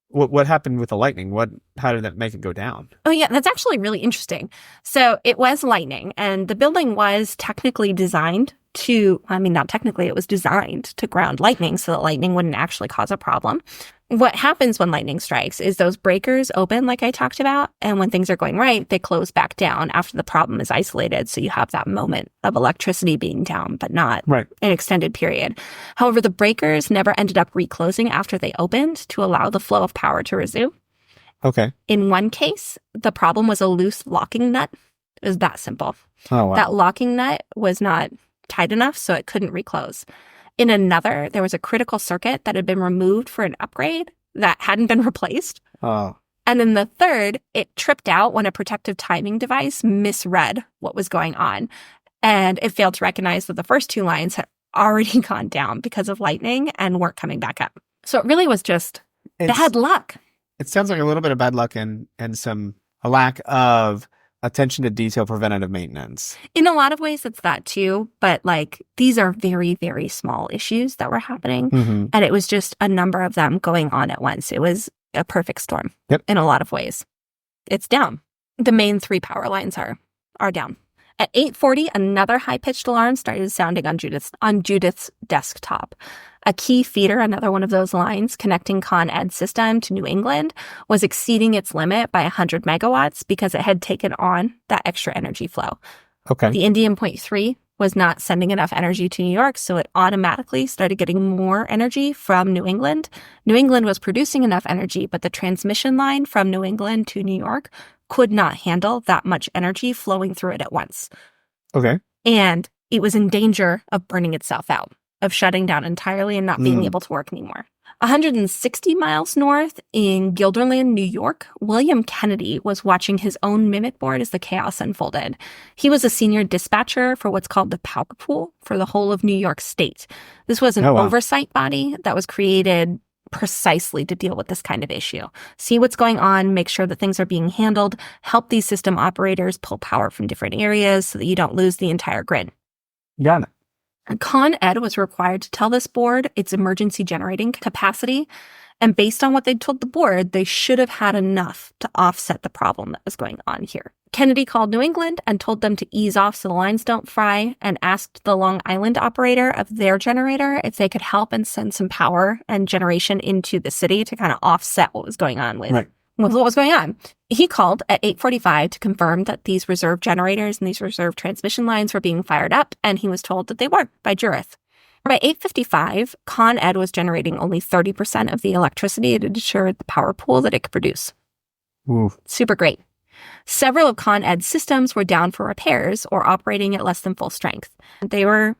Speaker 2: What happened with the lightning? How did that make it go down?
Speaker 1: Oh, yeah, that's actually really interesting. So it was lightning, and the building was technically designed not technically, it was designed to ground lightning so that lightning wouldn't actually cause a problem. What happens when lightning strikes is those breakers open, like I talked about, and when things are going right, they close back down after the problem is isolated. So you have that moment of electricity being down, but not an extended period. However, the breakers never ended up reclosing after they opened to allow the flow of power to resume.
Speaker 2: Okay.
Speaker 1: In one case, the problem was a loose locking nut. It was that simple.
Speaker 2: Oh, wow.
Speaker 1: That locking nut was not tight enough, so it couldn't reclose. In another, there was a critical circuit that had been removed for an upgrade that hadn't been replaced.
Speaker 2: Oh.
Speaker 1: And in the third, it tripped out when a protective timing device misread what was going on. And it failed to recognize that the first 2 lines had already gone down because of lightning and weren't coming back up. So it really was just bad luck.
Speaker 2: It sounds like a little bit of bad luck and a lack of attention to detail preventative maintenance.
Speaker 1: In a lot of ways, it's that too. But these are very, very small issues that were happening.
Speaker 2: Mm-hmm.
Speaker 1: And it was just a number of them going on at once. It was a perfect storm in a lot of ways. It's down. The main 3 power lines are down. At 8:40, another high-pitched alarm started sounding on Judith's desktop. A key feeder, another one of those lines connecting Con Ed's system to New England, was exceeding its limit by 100 megawatts because it had taken on that extra energy flow.
Speaker 2: Okay.
Speaker 1: The Indian Point 3 was not sending enough energy to New York, so it automatically started getting more energy from New England. New England was producing enough energy, but the transmission line from New England to New York could not handle that much energy flowing through it at once.
Speaker 2: Okay.
Speaker 1: And it was in danger of burning itself out, of shutting down entirely and not being able to work anymore. 160 miles north in Guilderland, New York, William Kennedy was watching his own mimic board as the chaos unfolded. He was a senior dispatcher for what's called the Power Pool for the whole of New York State. This was an oversight body that was created precisely to deal with this kind of issue. See what's going on, make sure that things are being handled, help these system operators pull power from different areas so that you don't lose the entire grid.
Speaker 2: Got it.
Speaker 1: Con Ed was required to tell this board its emergency generating capacity, and based on what they told the board, they should have had enough to offset the problem that was going on here. Kennedy called New England and told them to ease off so the lines don't fry, and asked the Long Island operator of their generator if they could help and send some power and generation into the city to kind of offset what was going on with what was going on. He called at 8:45 to confirm that these reserve generators and these reserve transmission lines were being fired up, and he was told that they were by Judith. By 8:55, Con Ed was generating only 30% of the electricity it had assured the power pool that it could produce.
Speaker 2: Ooh.
Speaker 1: Super great. Several of Con Ed's systems were down for repairs or operating at less than full strength. They were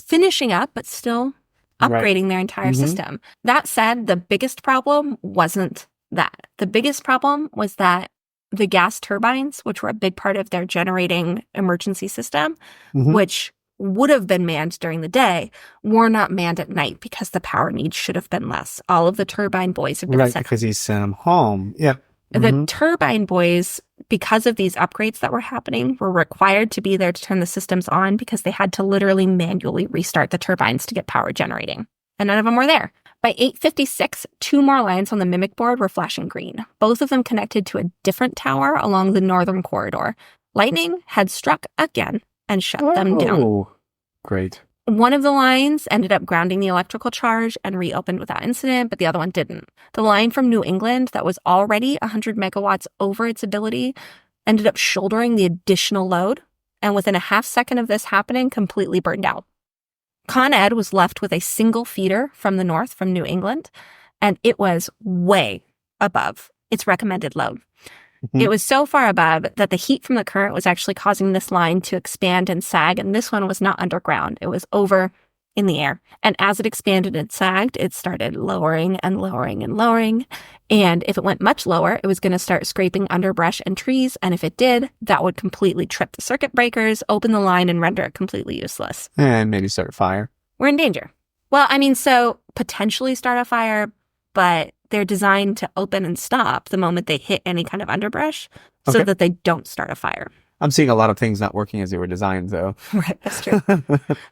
Speaker 1: finishing up, but still upgrading their entire system. That said, the biggest problem wasn't that. The biggest problem was that the gas turbines, which were a big part of their generating emergency system, which would have been manned during the day, were not manned at night because the power needs should have been less. All of the turbine boys have been sent
Speaker 2: because he sent them home. Yep.
Speaker 1: The turbine boys, because of these upgrades that were happening, were required to be there to turn the systems on because they had to literally manually restart the turbines to get power generating. And none of them were there. By 8:56, 2 more lines on the Mimic board were flashing green, both of them connected to a different tower along the northern corridor. Lightning had struck again and shut them down.
Speaker 2: Oh, great.
Speaker 1: One of the lines ended up grounding the electrical charge and reopened without incident, but the other one didn't. The line from New England that was already 100 megawatts over its ability ended up shouldering the additional load, and within a half second of this happening, completely burned out. Con Ed was left with a single feeder from the north from New England, and it was way above its recommended load. It was so far above that the heat from the current was actually causing this line to expand and sag, and this one was not underground. It was over in the air. And as it expanded and sagged, it started lowering and lowering and lowering. And if it went much lower, it was going to start scraping underbrush and trees. And if it did, that would completely trip the circuit breakers, open the line, and render it completely useless.
Speaker 2: And maybe start a fire.
Speaker 1: We're in danger. Well, I mean, so potentially start a fire, but they're designed to open and stop the moment they hit any kind of underbrush so that they don't start a fire.
Speaker 2: I'm seeing a lot of things not working as they were designed, though.
Speaker 1: Right, that's true.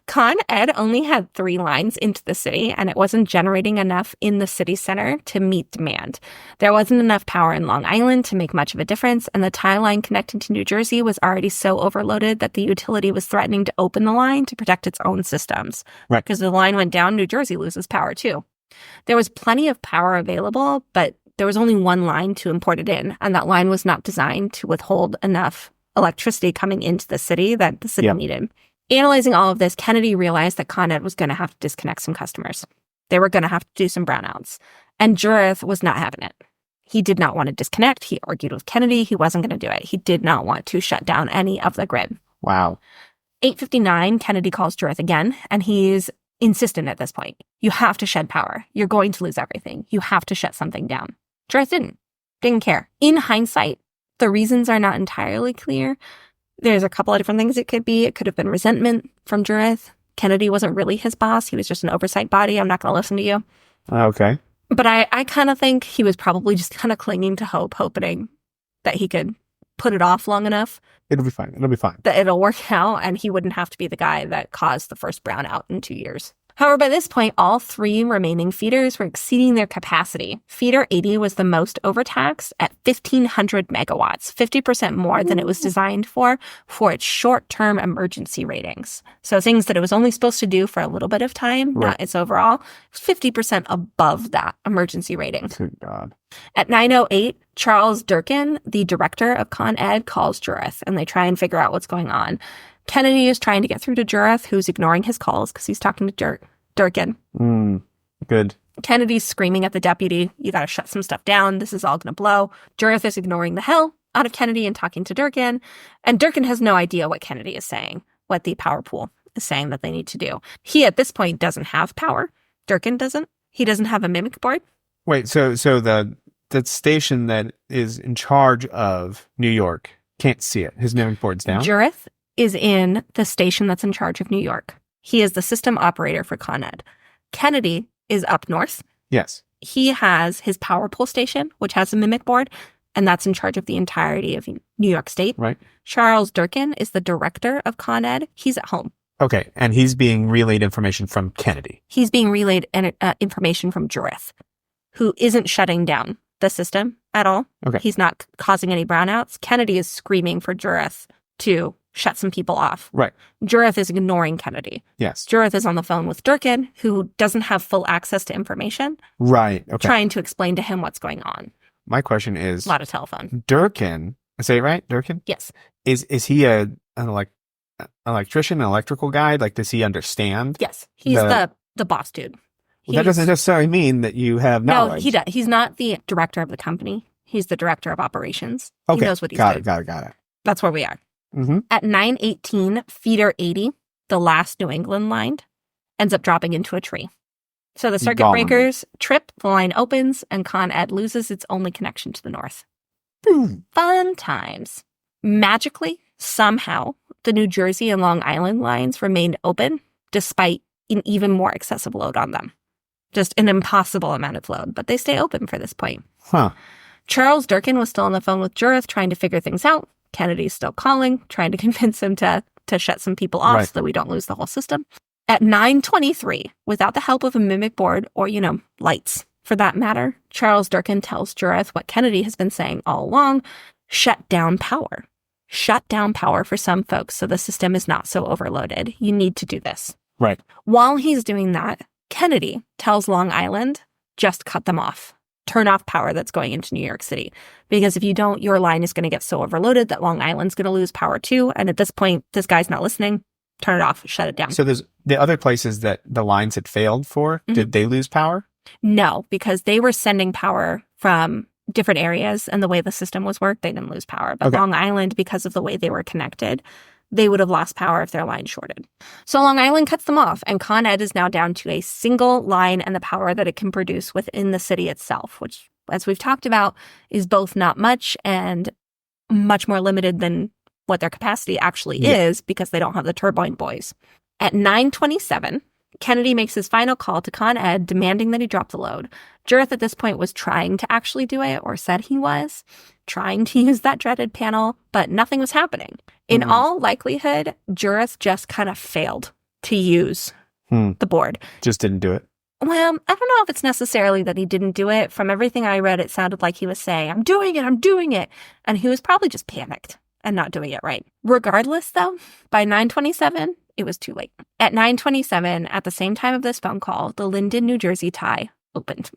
Speaker 1: Con Ed only had 3 lines into the city, and it wasn't generating enough in the city center to meet demand. There wasn't enough power in Long Island to make much of a difference, and the tie line connecting to New Jersey was already so overloaded that the utility was threatening to open the line to protect its own systems.
Speaker 2: Right.
Speaker 1: Because the line went down, New Jersey loses power too. There was plenty of power available, but there was only one line to import it in, and that line was not designed to withhold enough electricity coming into the city that the city needed. Analyzing all of this, Kennedy realized that Con Ed was going to have to disconnect some customers. They were going to have to do some brownouts. And Jureth was not having it. He did not want to disconnect. He argued with Kennedy. He wasn't going to do it. He did not want to shut down any of the grid.
Speaker 2: Wow.
Speaker 1: 8:59, Kennedy calls Jureth again, and he's insistent at this point. You have to shed power. You're going to lose everything. You have to shut something down. Jureth didn't care. In hindsight, the reasons are not entirely clear. There's a couple of different things it could be. It could have been resentment from Jureth. Kennedy wasn't really his boss. He was just an oversight body. I'm not going to listen to you.
Speaker 2: Okay.
Speaker 1: But I kind of think he was probably just kind of clinging to hope, hoping that he could put it off long enough.
Speaker 2: It'll be fine. It'll be fine.
Speaker 1: That it'll work out and he wouldn't have to be the guy that caused the first brownout in 2 years. However, by this point, all 3 remaining feeders were exceeding their capacity. Feeder 80 was the most overtaxed at 1,500 megawatts, 50% more than it was designed for its short-term emergency ratings. So things that it was only supposed to do for a little bit of time, not its overall, it was 50% above that emergency rating.
Speaker 2: Good God.
Speaker 1: At 9:08, Charles Durkin, the director of Con Ed, calls Jureth, and they try and figure out what's going on. Kennedy is trying to get through to Jureth, who's ignoring his calls because he's talking to Durkin.
Speaker 2: Good.
Speaker 1: Kennedy's screaming at the deputy, you got to shut some stuff down. This is all going to blow. Jureth is ignoring the hell out of Kennedy and talking to Durkin. And Durkin has no idea what Kennedy is saying, what the power pool is saying that they need to do. He, at this point, doesn't have power. Durkin doesn't. He doesn't have a mimic board.
Speaker 2: Wait, so the station that is in charge of New York can't see it. His mimic board's down?
Speaker 1: Jureth is in the station that's in charge of New York. He is the system operator for Con Ed. Kennedy is up north.
Speaker 2: Yes.
Speaker 1: He has his power pool station, which has a mimic board, and that's in charge of the entirety of New York State.
Speaker 2: Right.
Speaker 1: Charles Durkin is the director of Con Ed. He's at home.
Speaker 2: Okay, and he's being relayed information from Kennedy.
Speaker 1: He's being relayed information from Jureth, who isn't shutting down the system at all.
Speaker 2: Okay.
Speaker 1: He's not causing any brownouts. Kennedy is screaming for Jureth to shut some people off.
Speaker 2: Right.
Speaker 1: Jureth is ignoring Kennedy.
Speaker 2: Yes.
Speaker 1: Jureth is on the phone with Durkin, who doesn't have full access to information.
Speaker 2: Right. Okay.
Speaker 1: Trying to explain to him what's going on.
Speaker 2: My question is,
Speaker 1: A lot of telephone.
Speaker 2: Durkin, I say it right? Durkin?
Speaker 1: Yes.
Speaker 2: Is he an electrician, an electrical guy? Like, does he understand?
Speaker 1: Yes. He's the boss dude.
Speaker 2: That doesn't necessarily mean that you have knowledge.
Speaker 1: No, he does. He's not the director of the company. He's the director of operations.
Speaker 2: Okay.
Speaker 1: He knows what he's doing.
Speaker 2: Got it.
Speaker 1: That's where we are.
Speaker 2: Mm-hmm.
Speaker 1: At 9:18, feeder 80, the last New England line, ends up dropping into a tree. So the circuit breakers trip, the line opens, and Con Ed loses its only connection to the north.
Speaker 2: Boom.
Speaker 1: Fun times. Magically, somehow, the New Jersey and Long Island lines remained open despite an even more excessive load on them. Just an impossible amount of load, but they stay open for this point.
Speaker 2: Huh.
Speaker 1: Charles Durkin was still on the phone with Jureth trying to figure things out. Kennedy's still calling, trying to convince him to shut some people off so that we don't lose the whole system. At 9:23, without the help of a mimic board or, lights for that matter, Charles Durkin tells Jureth what Kennedy has been saying all along: shut down power. Shut down power for some folks so the system is not so overloaded. You need to do this.
Speaker 2: Right.
Speaker 1: While he's doing that, Kennedy tells Long Island, just cut them off. Turn off power that's going into New York City. Because if you don't, your line is going to get so overloaded that Long Island's going to lose power too. And at this point, this guy's not listening. Turn it off, shut it down.
Speaker 2: So there's the other places that the lines had failed for. Mm-hmm. Did they lose power?
Speaker 1: No, because they were sending power from different areas, and the way the system was worked, they didn't lose power. But Long Island, because of the way they were connected, they would have lost power if their line shorted. So Long Island cuts them off, and Con Ed is now down to a single line and the power that it can produce within the city itself, which, as we've talked about, is both not much and much more limited than what their capacity actually is, because they don't have the turbine boys. At 9:27, Kennedy makes his final call to Con Ed, demanding that he drop the load. Jureth at this point was trying to actually do it, or said he was, trying to use that dreaded panel, but nothing was happening. In all likelihood, Jureth just kind of failed to use the board.
Speaker 2: Just didn't do it.
Speaker 1: Well, I don't know if it's necessarily that he didn't do it. From everything I read, it sounded like he was saying, I'm doing it. And he was probably just panicked and not doing it right. Regardless, though, by 9:27, it was too late. At 9:27, at the same time of this phone call, the Linden, New Jersey tie opened.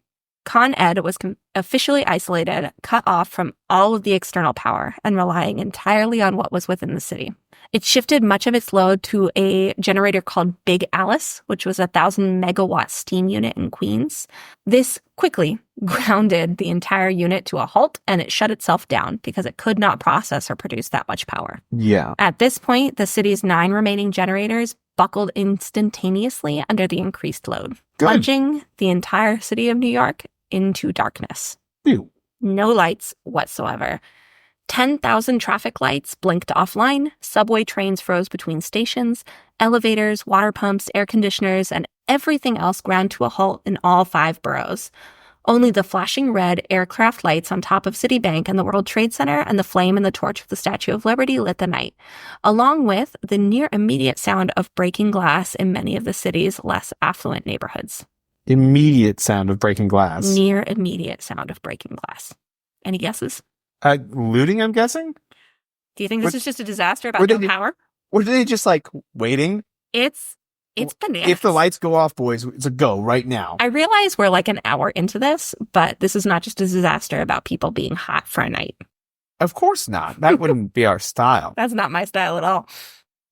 Speaker 1: Con Ed was officially isolated, cut off from all of the external power, and relying entirely on what was within the city. It shifted much of its load to a generator called Big Alice, which was a 1,000-megawatt steam unit in Queens. This quickly grounded the entire unit to a halt, and it shut itself down because it could not process or produce that much power.
Speaker 2: Yeah.
Speaker 1: At this point, the city's 9 remaining generators buckled instantaneously under the increased load, plunging the entire city of New York into darkness.
Speaker 2: Ew.
Speaker 1: No lights whatsoever. 10,000 traffic lights blinked offline, subway trains froze between stations, elevators, water pumps, air conditioners, and everything else ground to a halt in all 5 boroughs. Only the flashing red aircraft lights on top of Citibank and the World Trade Center and the flame and the torch of the Statue of Liberty lit the night, along with the near immediate sound of breaking glass in many of the city's less affluent neighborhoods.
Speaker 2: Immediate sound of breaking glass.
Speaker 1: Near immediate sound of breaking glass. Any guesses?
Speaker 2: Looting, I'm guessing?
Speaker 1: Do you think this is just a disaster about no power?
Speaker 2: Or are they just waiting?
Speaker 1: It's bananas.
Speaker 2: If the lights go off, boys, it's a go right now.
Speaker 1: I realize we're an hour into this, but this is not just a disaster about people being hot for a night.
Speaker 2: Of course not. That wouldn't be our style.
Speaker 1: That's not my style at all.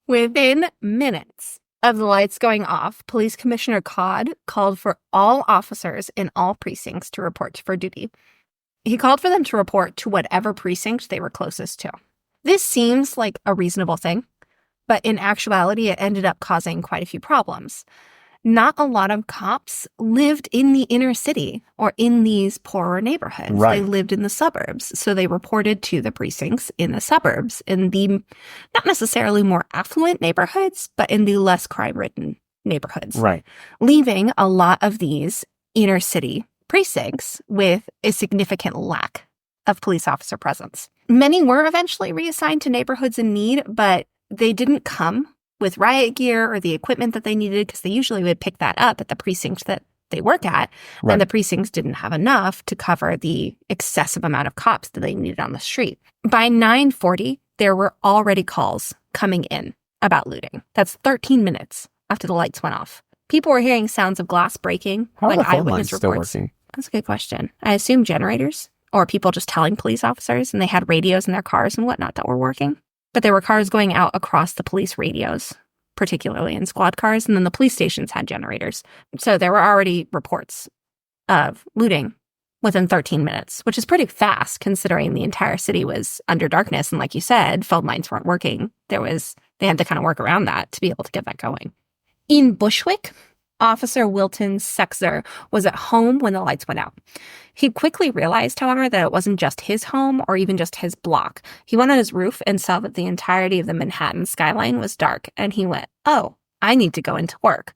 Speaker 1: Within minutes of the lights going off, Police Commissioner Codd called for all officers in all precincts to report for duty. He called for them to report to whatever precinct they were closest to. This seems like a reasonable thing, but in actuality, it ended up causing quite a few problems. Not a lot of cops lived in the inner city or in these poorer neighborhoods.
Speaker 2: Right.
Speaker 1: They lived in the suburbs. So they reported to the precincts in the suburbs, in the not necessarily more affluent neighborhoods, but in the less crime-ridden neighborhoods.
Speaker 2: Right.
Speaker 1: Leaving a lot of these inner city precincts with a significant lack of police officer presence. Many were eventually reassigned to neighborhoods in need, but they didn't come with riot gear or the equipment that they needed, because they usually would pick that up at the precinct that they work at. Right. And the precincts didn't have enough to cover the excessive amount of cops that they needed on the street. By 9:40, there were already calls coming in about looting. That's 13 minutes after the lights went off. People were hearing sounds of glass breaking,
Speaker 2: like
Speaker 1: eyewitness reports.
Speaker 2: Still working?
Speaker 1: That's a good question. I assume generators, or people just telling police officers, and they had radios in their cars and whatnot that were working. But there were cars going out across the police radios, particularly in squad cars, and then the police stations had generators. So there were already reports of looting within 13 minutes, which is pretty fast considering the entire city was under darkness. And like you said, phone lines weren't working. They had to kind of work around that to be able to get that going. In Bushwick, Officer Wilton Sexer was at home when the lights went out. He quickly realized, however, that it wasn't just his home or even just his block. He went on his roof and saw that the entirety of the Manhattan skyline was dark, and he went, "Oh, I need to go into work,"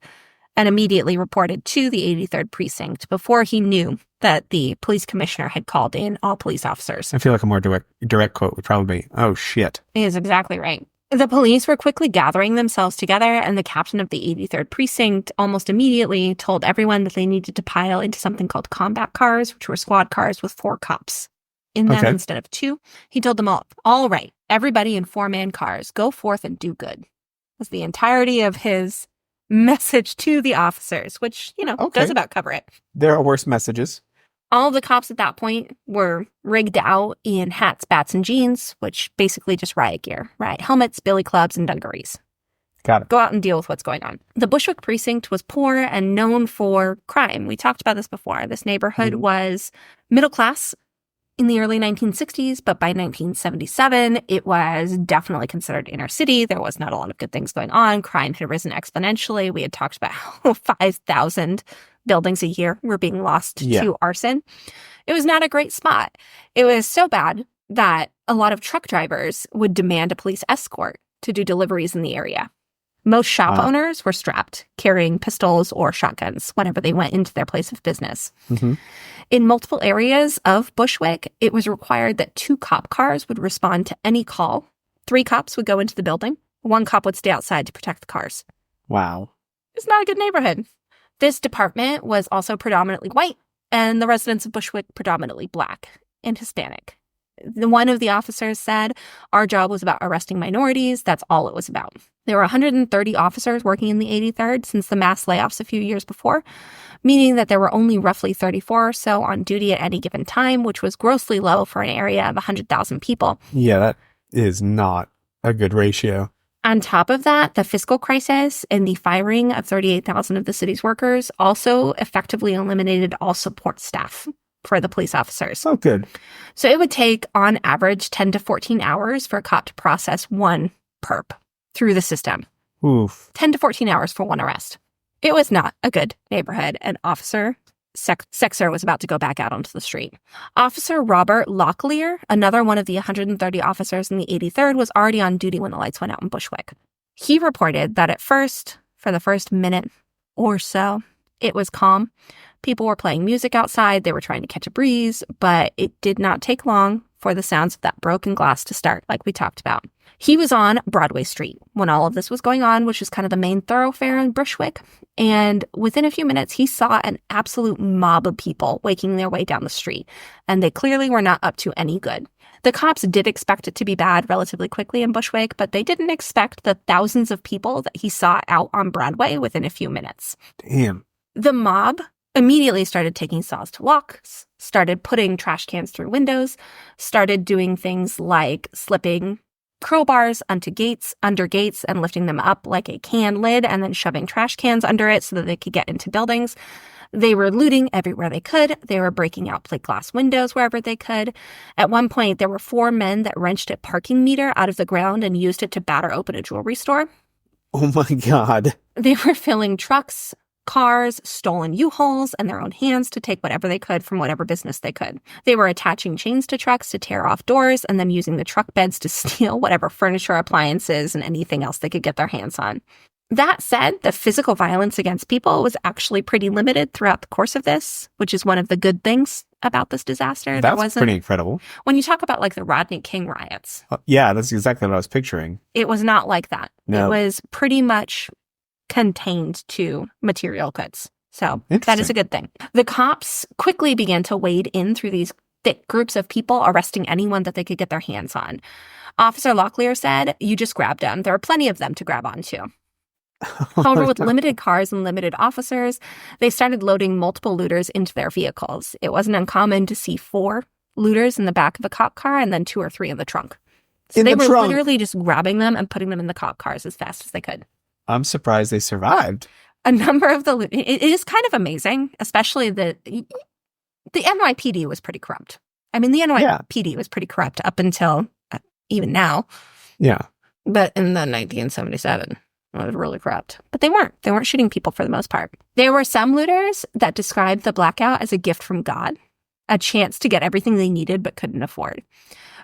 Speaker 1: and immediately reported to the 83rd Precinct before he knew that the police commissioner had called in all police officers.
Speaker 2: I feel like a more direct quote would probably be, "Oh, shit."
Speaker 1: He is exactly right. The police were quickly gathering themselves together, and the captain of the 83rd Precinct almost immediately told everyone that they needed to pile into something called combat cars, which were squad cars with 4 cops in them instead of 2. He told them all right, everybody in 4-man cars, go forth and do good. Was the entirety of his message to the officers, which, does about cover it.
Speaker 2: There are worse messages.
Speaker 1: All of the cops at that point were rigged out in hats, bats, and jeans, which basically just riot gear, riot helmets, billy clubs, and dungarees.
Speaker 2: Got it.
Speaker 1: Go out and deal with what's going on. The Bushwick precinct was poor and known for crime. We talked about this before. This neighborhood was middle class in the early 1960s, but by 1977, it was definitely considered inner city. There was not a lot of good things going on. Crime had risen exponentially. We had talked about how 5,000 buildings a year were being lost to arson. It was not a great spot. It was so bad that a lot of truck drivers would demand a police escort to do deliveries in the area. Most shop owners were strapped, carrying pistols or shotguns whenever they went into their place of business. Mm-hmm. In multiple areas of Bushwick, it was required that 2 cop cars would respond to any call. 3 cops would go into the building. 1 cop would stay outside to protect the cars. Wow. It's not a good neighborhood. This department was also predominantly white, and the residents of Bushwick predominantly Black and Hispanic. One of the officers said, "Our job was about arresting minorities. That's all it was about." There were 130 officers working in the 83rd since the mass layoffs a few years before, meaning that there were only roughly 34 or so on duty at any given time, which was grossly low for an area of 100,000 people.
Speaker 2: Yeah, that is not a good ratio.
Speaker 1: On top of that, the fiscal crisis and the firing of 38,000 of the city's workers also effectively eliminated all support staff for the police officers.
Speaker 2: Oh, good.
Speaker 1: So it would take, on average, 10 to 14 hours for a cop to process 1 perp through the system.
Speaker 2: Oof.
Speaker 1: 10 to 14 hours for 1 arrest. It was not a good neighborhood, and Officer Sexer was about to go back out onto the street. Officer Robert Locklear, another one of the 130 officers in the 83rd, was already on duty when the lights went out in Bushwick. He reported that at first, for the first minute or so, it was calm. People were playing music outside. They were trying to catch a breeze, but it did not take long for the sounds of that broken glass to start, like we talked about. He was on Broadway Street when all of this was going on, which is kind of the main thoroughfare in Bushwick. And within a few minutes, he saw an absolute mob of people making their way down the street, and they clearly were not up to any good. The cops did expect it to be bad relatively quickly in Bushwick, but they didn't expect the thousands of people that he saw out on Broadway within a few minutes.
Speaker 2: Damn.
Speaker 1: The mob immediately started taking saws to locks, started putting trash cans through windows, started doing things like slipping crowbars under gates and lifting them up like a can lid and then shoving trash cans under it so that they could get into buildings. They were looting everywhere they could. They were breaking out plate glass windows wherever they could. At one point, there were 4 men that wrenched a parking meter out of the ground and used it to batter open a jewelry store.
Speaker 2: Oh my God.
Speaker 1: They were filling trucks, cars, stolen U-Hauls, and their own hands to take whatever they could from whatever business they could. They were attaching chains to trucks to tear off doors and then using the truck beds to steal whatever furniture, appliances, and anything else they could get their hands on. That said, the physical violence against people was actually pretty limited throughout the course of this, which is one of the good things about this disaster.
Speaker 2: That's pretty incredible.
Speaker 1: When you talk about like the Rodney King riots.
Speaker 2: Yeah, that's exactly what I was picturing.
Speaker 1: It was not like that.
Speaker 2: No.
Speaker 1: It was pretty much contained to material goods. So that is a good thing. The cops quickly began to wade in through these thick groups of people, arresting anyone that they could get their hands on. Officer Locklear said, "You just grabbed them. There are plenty of them to grab onto." However, with limited cars and limited officers, they started loading multiple looters into their vehicles. It wasn't uncommon to see 4 looters in the back of a cop car and then 2 or 3 in the trunk. So they were literally just grabbing them and putting them in the cop cars as fast as they could.
Speaker 2: I'm surprised they survived.
Speaker 1: A number of it is kind of amazing, especially the NYPD was pretty corrupt. I mean, the NYPD was pretty corrupt up until even now.
Speaker 2: Yeah.
Speaker 1: But in the 1977, It was really corrupt. But they weren't. They weren't shooting people for the most part. There were some looters that described the blackout as a gift from God, a chance to get everything they needed but couldn't afford.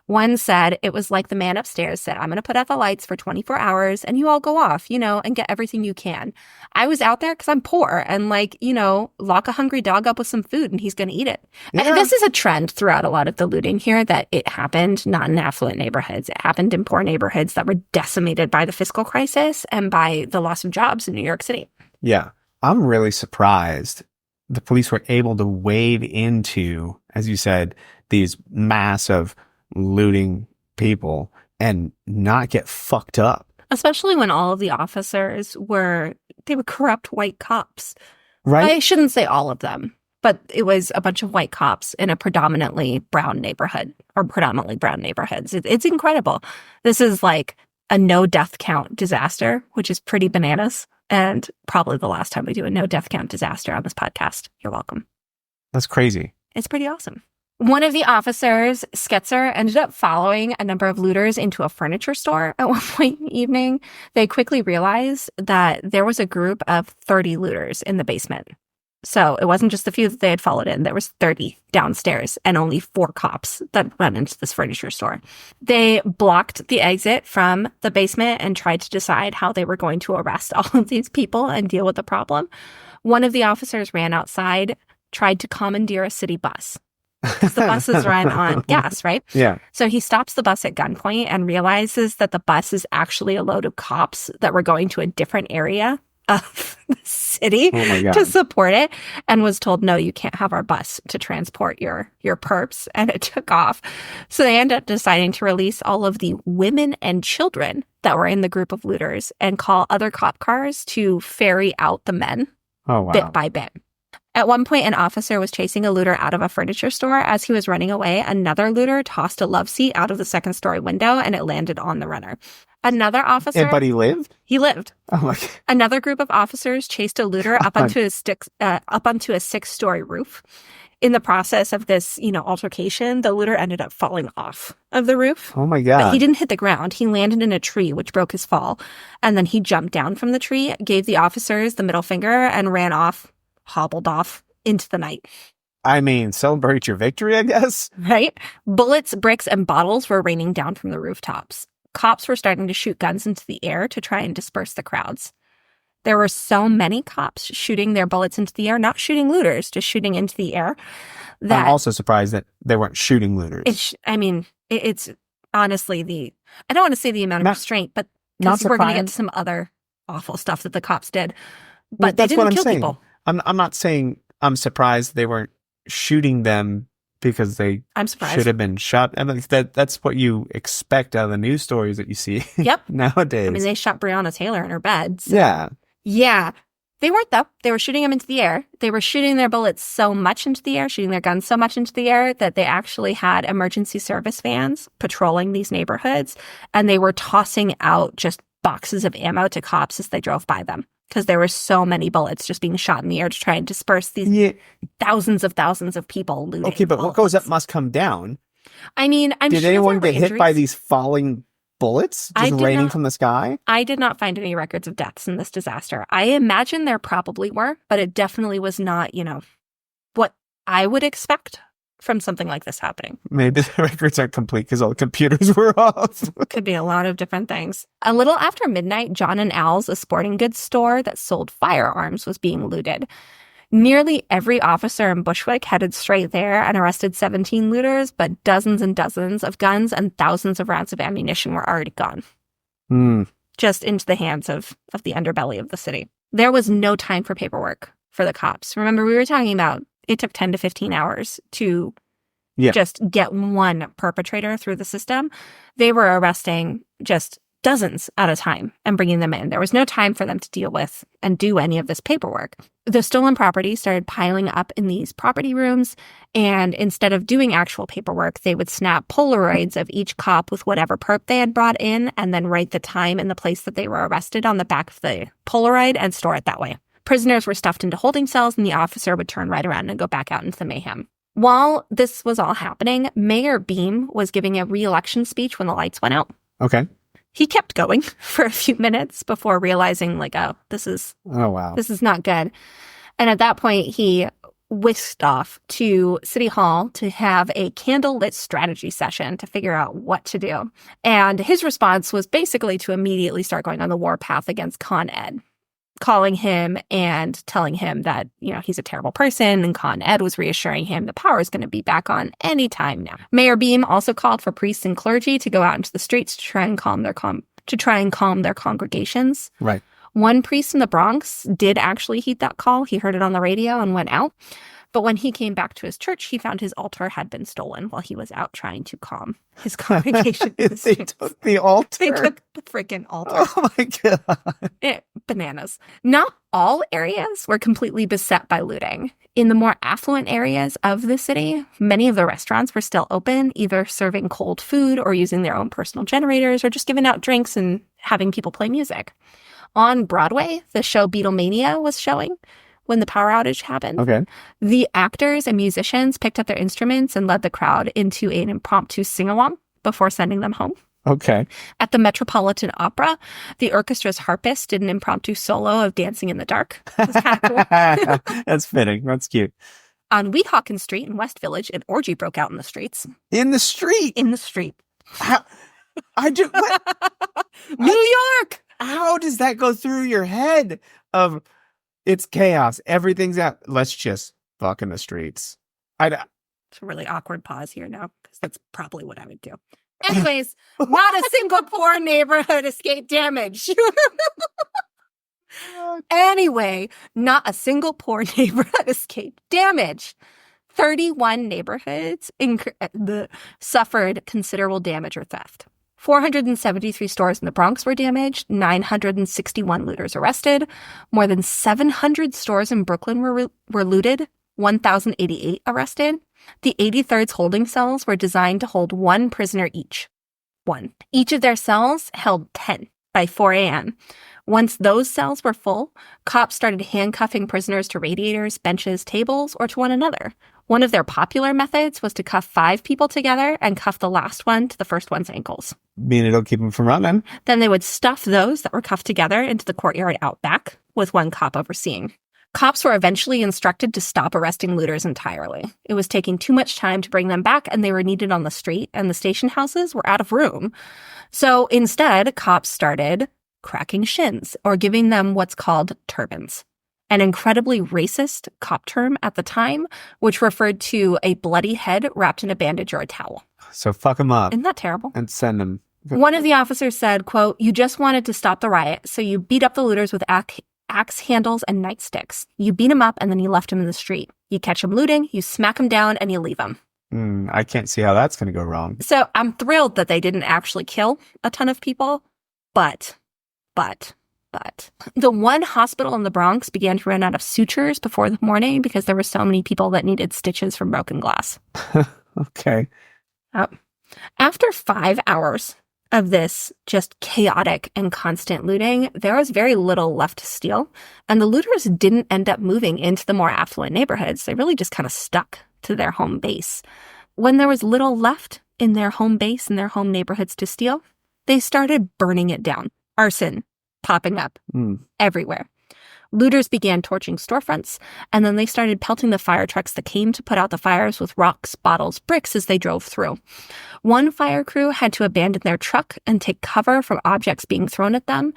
Speaker 1: One said it was like the man upstairs said, I'm going to put out the lights for 24 hours and you all go off, and get everything you can. I was out there because I'm poor and lock a hungry dog up with some food and he's going to eat it.
Speaker 2: Yeah.
Speaker 1: And this is a trend throughout a lot of the looting here, that it happened not in affluent neighborhoods. It happened in poor neighborhoods that were decimated by the fiscal crisis and by the loss of jobs in New York City.
Speaker 2: Yeah. I'm really surprised the police were able to wade into, as you said, these massive looting people and not get fucked up.
Speaker 1: Especially when all of the officers were corrupt white cops.
Speaker 2: Right?
Speaker 1: I shouldn't say all of them, but it was a bunch of white cops in a predominantly brown neighborhood, or predominantly brown neighborhoods. It's incredible. This is like a no death count disaster, which is pretty bananas. And probably the last time we do a no death count disaster on this podcast. You're welcome.
Speaker 2: That's crazy.
Speaker 1: It's pretty awesome. One of the officers, Sketzer, ended up following a number of looters into a furniture store at one point in the evening. They quickly realized that there was a group of 30 looters in the basement. So it wasn't just the few that they had followed in. There was 30 downstairs and only 4 cops that went into this furniture store. They blocked the exit from the basement and tried to decide how they were going to arrest all of these people and deal with the problem. One of the officers ran outside, tried to commandeer a city bus. Because the buses run on gas, right?
Speaker 2: Yeah.
Speaker 1: So he stops the bus at gunpoint and realizes that the bus is actually a load of cops that were going to a different area of the city to support it, and was told, no, you can't have our bus to transport your perps, and it took off. So they end up deciding to release all of the women and children that were in the group of looters and call other cop cars to ferry out the men bit by bit. At one point, an officer was chasing a looter out of a furniture store. As he was running away, another looter tossed a love seat out of the second-story window, and it landed on the runner. Another officer...
Speaker 2: But he lived?
Speaker 1: He lived.
Speaker 2: Oh, my God.
Speaker 1: Another group of officers chased a looter up onto a 6-story roof. In the process of this, altercation, the looter ended up falling off of the roof.
Speaker 2: Oh, my God.
Speaker 1: But he didn't hit the ground. He landed in a tree, which broke his fall. And then he jumped down from the tree, gave the officers the middle finger, and ran off. Hobbled off into the night.
Speaker 2: I mean, celebrate your victory, I guess.
Speaker 1: Right? Bullets, bricks, and bottles were raining down from the rooftops. Cops were starting to shoot guns into the air to try and disperse the crowds. There were so many cops shooting their bullets into the air, not shooting looters, just shooting into the air.
Speaker 2: I'm also surprised that they weren't shooting looters.
Speaker 1: It's honestly I don't want to say the amount of restraint, but because we're going to get to some other awful stuff that the cops did. But they didn't kill people.
Speaker 2: I'm not saying I'm surprised they weren't shooting them because they should have been shot. I mean, that's what you expect out of the news stories that you see nowadays.
Speaker 1: I mean, they shot Breonna Taylor in her bed. So.
Speaker 2: Yeah.
Speaker 1: Yeah. They weren't, though. They were shooting them into the air. They were shooting their bullets so much into the air, shooting their guns so much into the air that they actually had emergency service vans patrolling these neighborhoods, and they were tossing out just boxes of ammo to cops as they drove by them. Because there were so many bullets just being shot in the air to try and disperse these thousands of people looting.
Speaker 2: Okay, but what goes up must come down.
Speaker 1: I mean,
Speaker 2: Did anyone get hit by these falling bullets just raining from the sky?
Speaker 1: I did not find any records of deaths in this disaster. I imagine there probably were, but it definitely was not, what I would expect from something like this happening.
Speaker 2: Maybe the records aren't complete because all the computers were off.
Speaker 1: Could be a lot of different things. A little after midnight, John and Al's, a sporting goods store that sold firearms, was being looted. Nearly every officer in Bushwick headed straight there and arrested 17 looters, but dozens and dozens of guns and thousands of rounds of ammunition were already gone. Just into the hands of the underbelly of the city. There was no time for paperwork for the cops. Remember, we were talking about it took 10 to 15 hours to just get one perpetrator through the system. They were arresting just dozens at a time and bringing them in. There was no time for them to deal with and do any of this paperwork. The stolen property started piling up in these property rooms, and instead of doing actual paperwork, they would snap Polaroids of each cop with whatever perp they had brought in and then write the time and the place that they were arrested on the back of the Polaroid and store it that way. Prisoners were stuffed into holding cells, and the officer would turn right around and go back out into the mayhem. While this was all happening, Mayor Beam was giving a re-election speech when the lights went out.
Speaker 2: Okay.
Speaker 1: He kept going for a few minutes before realizing, like, oh, this is not good. And at that point, he whisked off to City Hall to have a candlelit strategy session to figure out what to do. And his response was basically to immediately start going on the warpath against Con Ed, calling him and telling him that, he's a terrible person. And Con Ed was reassuring him the power is going to be back on any time now. Mayor Beam also called for priests and clergy to go out into the streets to try and calm their congregations.
Speaker 2: Right.
Speaker 1: One priest in the Bronx did actually heed that call. He heard it on the radio and went out. But when he came back to his church, he found his altar had been stolen while he was out trying to calm his congregation.
Speaker 2: They took the altar?
Speaker 1: They took the freaking altar.
Speaker 2: Oh, my God.
Speaker 1: Bananas. Not all areas were completely beset by looting. In the more affluent areas of the city, many of the restaurants were still open, either serving cold food or using their own personal generators or just giving out drinks and having people play music. On Broadway, the show Beatlemania was showing when the power outage happened.
Speaker 2: Okay.
Speaker 1: The actors and musicians picked up their instruments and led the crowd into an impromptu sing-along before sending them home.
Speaker 2: Okay.
Speaker 1: At the Metropolitan Opera, the orchestra's harpist did an impromptu solo of Dancing in the Dark. It was kind of cool.
Speaker 2: That's fitting. That's cute.
Speaker 1: On Weehawken Street in West Village, an orgy broke out in the streets.
Speaker 2: In the street?
Speaker 1: In the street.
Speaker 2: What?
Speaker 1: New York!
Speaker 2: How does that go through your head of it's chaos, everything's out, let's just fuck in the streets?
Speaker 1: It's a really awkward pause here now, because that's probably what I would do. Anyways, not a single poor neighborhood escaped damage. Anyway, not a single poor neighborhood escaped damage. 31 neighborhoods suffered considerable damage or theft. 473 stores in the Bronx were damaged, 961 looters arrested, more than 700 stores in Brooklyn were looted, 1,088 arrested. The 83rd's holding cells were designed to hold one prisoner each. One. Each of their cells held 10 by 4 a.m. Once those cells were full, cops started handcuffing prisoners to radiators, benches, tables, or to one another. One of their popular methods was to cuff 5 people together and cuff the last one to the first one's ankles.
Speaker 2: Mean it'll keep them from running.
Speaker 1: Then they would stuff those that were cuffed together into the courtyard out back, with one cop overseeing. Cops were eventually instructed to stop arresting looters entirely. It was taking too much time to bring them back, and they were needed on the street, and the station houses were out of room. So instead, cops started cracking shins, or giving them what's called turbans, an incredibly racist cop term at the time, which referred to a bloody head wrapped in a bandage or a towel.
Speaker 2: So fuck them up.
Speaker 1: Isn't that terrible?
Speaker 2: And send them.
Speaker 1: One of the officers said, quote, "You just wanted to stop the riot, so you beat up the looters with axe handles and nightsticks. You beat them up and then you left them in the street. You catch them looting, you smack them down, and you leave them."
Speaker 2: I can't see how that's going to go wrong.
Speaker 1: So I'm thrilled that they didn't actually kill a ton of people, but the one hospital in the Bronx began to run out of sutures before the morning because there were so many people that needed stitches from broken glass.
Speaker 2: Okay.
Speaker 1: After 5 hours of this just chaotic and constant looting, there was very little left to steal, and the looters didn't end up moving into the more affluent neighborhoods. They really just kind of stuck to their home base. When there was little left in their home base and their home neighborhoods to steal, they started burning it down. Arson popping up everywhere. Looters began torching storefronts, and then they started pelting the fire trucks that came to put out the fires with rocks, bottles, bricks as they drove through. One fire crew had to abandon their truck and take cover from objects being thrown at them.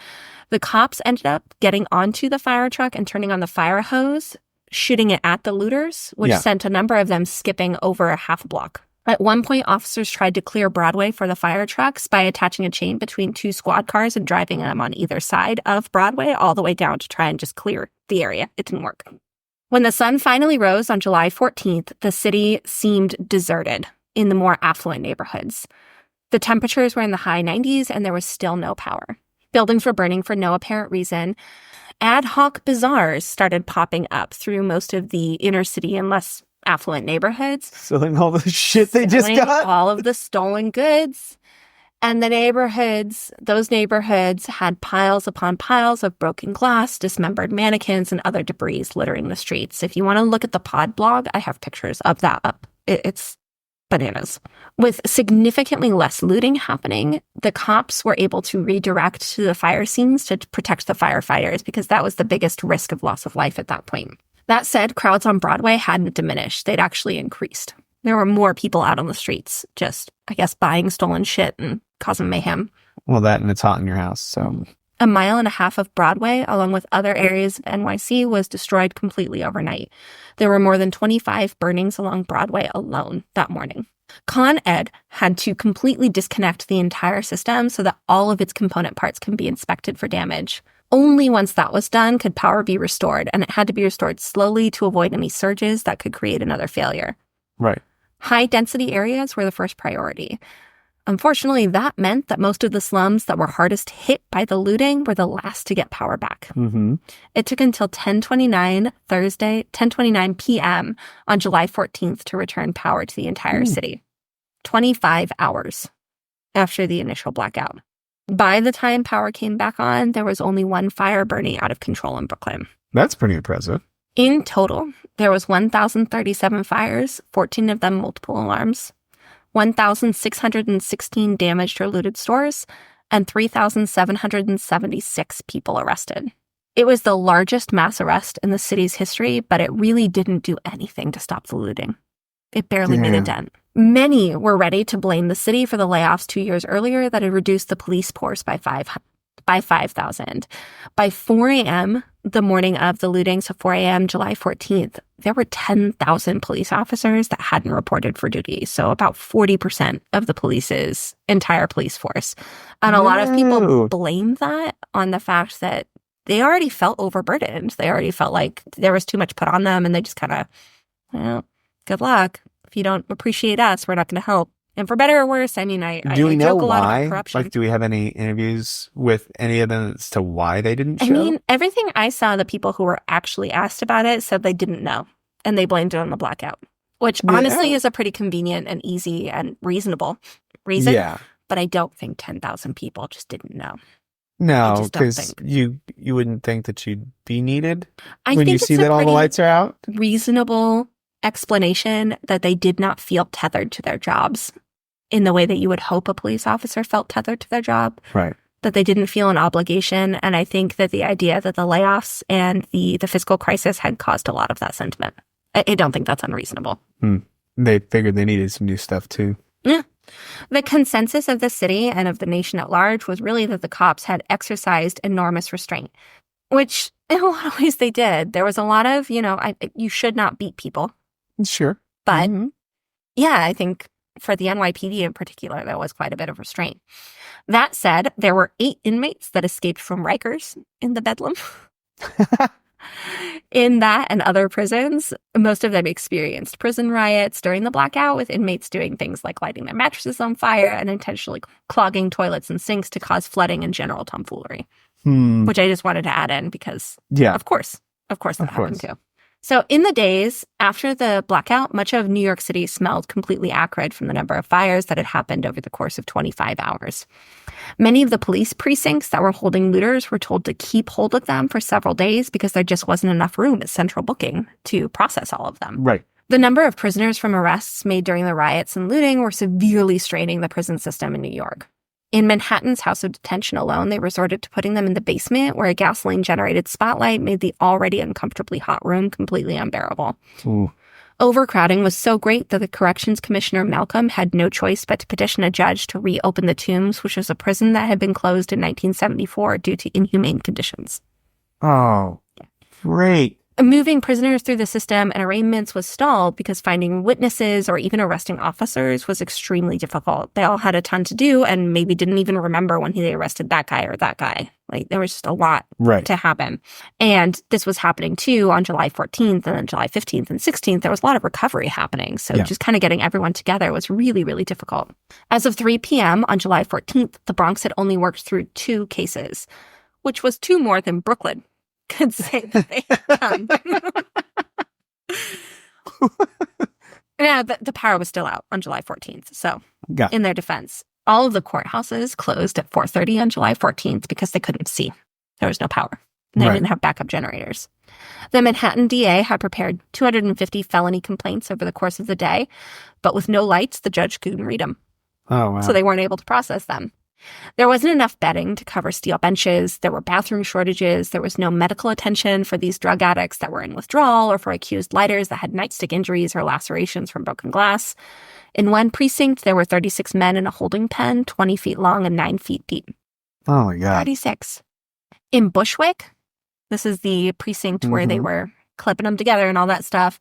Speaker 1: The cops ended up getting onto the fire truck and turning on the fire hose, shooting it at the looters, which sent a number of them skipping over a half block. At one point, officers tried to clear Broadway for the fire trucks by attaching a chain between 2 squad cars and driving them on either side of Broadway all the way down to try and just clear the area. It didn't work. When the sun finally rose on July 14th, the city seemed deserted in the more affluent neighborhoods. The temperatures were in the high 90s and there was still no power. Buildings were burning for no apparent reason. Ad hoc bazaars started popping up through most of the inner city and less affluent neighborhoods.
Speaker 2: Selling all the shit they just got.
Speaker 1: All of the stolen goods. And those neighborhoods had piles upon piles of broken glass, dismembered mannequins, and other debris littering the streets. If you want to look at the Pod blog, I have pictures of that up. It's bananas. With significantly less looting happening, the cops were able to redirect to the fire scenes to protect the firefighters because that was the biggest risk of loss of life at that point. That said, crowds on Broadway hadn't diminished. They'd actually increased. There were more people out on the streets, just, I guess, buying stolen shit and causing mayhem.
Speaker 2: Well, that and it's hot in your house, so...
Speaker 1: A mile and a half of Broadway, along with other areas of NYC, was destroyed completely overnight. There were more than 25 burnings along Broadway alone that morning. Con Ed had to completely disconnect the entire system so that all of its component parts can be inspected for damage. Only once that was done could power be restored, and it had to be restored slowly to avoid any surges that could create another failure.
Speaker 2: Right.
Speaker 1: High-density areas were the first priority. Unfortunately, that meant that most of the slums that were hardest hit by the looting were the last to get power back.
Speaker 2: Mm-hmm.
Speaker 1: It took until 10:29 p.m. on July 14th to return power to the entire city. 25 hours after the initial blackout. By the time power came back on, there was only one fire burning out of control in Brooklyn.
Speaker 2: That's pretty impressive.
Speaker 1: In total, there was 1,037 fires, 14 of them multiple alarms, 1,616 damaged or looted stores, and 3,776 people arrested. It was the largest mass arrest in the city's history, but it really didn't do anything to stop the looting. It barely made a dent. Many were ready to blame the city for the layoffs 2 years earlier that had reduced the police force by 5,000. By 4 a.m., the morning of the looting, so 4 a.m., July 14th, there were 10,000 police officers that hadn't reported for duty. So about 40% of the police's entire police force. And a lot of people blame that on the fact that they already felt overburdened. They already felt like there was too much put on them, and they just kind of, well, good luck. If you don't appreciate us, we're not going to help. And for better or worse, I mean, I joke a lot about corruption.
Speaker 2: Like, do we have any interviews with any of them as to why they didn't show?
Speaker 1: I mean, everything I saw, the people who were actually asked about it said they didn't know. And they blamed it on the blackout, which honestly is a pretty convenient and easy and reasonable reason. Yeah. But I don't think 10,000 people just didn't know.
Speaker 2: No, because you wouldn't think that you'd be needed
Speaker 1: when
Speaker 2: you see that all the lights are out.
Speaker 1: Reasonable explanation that they did not feel tethered to their jobs in the way that you would hope a police officer felt tethered to their job.
Speaker 2: Right.
Speaker 1: That they didn't feel an obligation. And I think that the idea that the layoffs and the fiscal crisis had caused a lot of that sentiment. I don't think that's unreasonable.
Speaker 2: They figured they needed some new stuff too.
Speaker 1: Yeah. The consensus of the city and of the nation at large was really that the cops had exercised enormous restraint, which in a lot of ways they did. There was a lot of, you should not beat people.
Speaker 2: Sure.
Speaker 1: But yeah, I think for the NYPD in particular, there was quite a bit of restraint. That said, there were 8 inmates that escaped from Rikers in the Bedlam. In that and other prisons, most of them experienced prison riots during the blackout, with inmates doing things like lighting their mattresses on fire and intentionally clogging toilets and sinks to cause flooding and general tomfoolery, which I just wanted to add in because, of course that happened too. So in the days after the blackout, much of New York City smelled completely acrid from the number of fires that had happened over the course of 25 hours. Many of the police precincts that were holding looters were told to keep hold of them for several days because there just wasn't enough room at central booking to process all of them.
Speaker 2: Right.
Speaker 1: The number of prisoners from arrests made during the riots and looting were severely straining the prison system in New York. In Manhattan's House of Detention alone, they resorted to putting them in the basement where a gasoline-generated spotlight made the already uncomfortably hot room completely unbearable.
Speaker 2: Ooh.
Speaker 1: Overcrowding was so great that the Corrections Commissioner Malcolm had no choice but to petition a judge to reopen the Tombs, which was a prison that had been closed in 1974 due to inhumane conditions.
Speaker 2: Oh, great.
Speaker 1: Moving prisoners through the system and arraignments was stalled because finding witnesses or even arresting officers was extremely difficult. They all had a ton to do and maybe didn't even remember when they arrested that guy or that guy. Like, there was just a lot to happen. And this was happening too on July 14th and then July 15th and 16th. There was a lot of recovery happening. So just kind of getting everyone together was really, really difficult. As of 3 p.m. on July 14th, the Bronx had only worked through 2 cases, which was 2 more than Brooklyn could say that they had done. Yeah, the power was still out on July 14th. So in their defense, all of the courthouses closed at 4:30 on July 14th because they couldn't see. There was no power. They
Speaker 2: Right.
Speaker 1: didn't have backup generators. The Manhattan DA had prepared 250 felony complaints over the course of the day, but with no lights, the judge couldn't read them.
Speaker 2: Oh, wow.
Speaker 1: So they weren't able to process them. There wasn't enough bedding to cover steel benches. There were bathroom shortages. There was no medical attention for these drug addicts that were in withdrawal or for accused lighters that had nightstick injuries or lacerations from broken glass. In one precinct, there were 36 men in a holding pen, 20 feet long and 9 feet deep.
Speaker 2: Oh, my God.
Speaker 1: 36. In Bushwick, this is the precinct where they were clipping them together and all that stuff.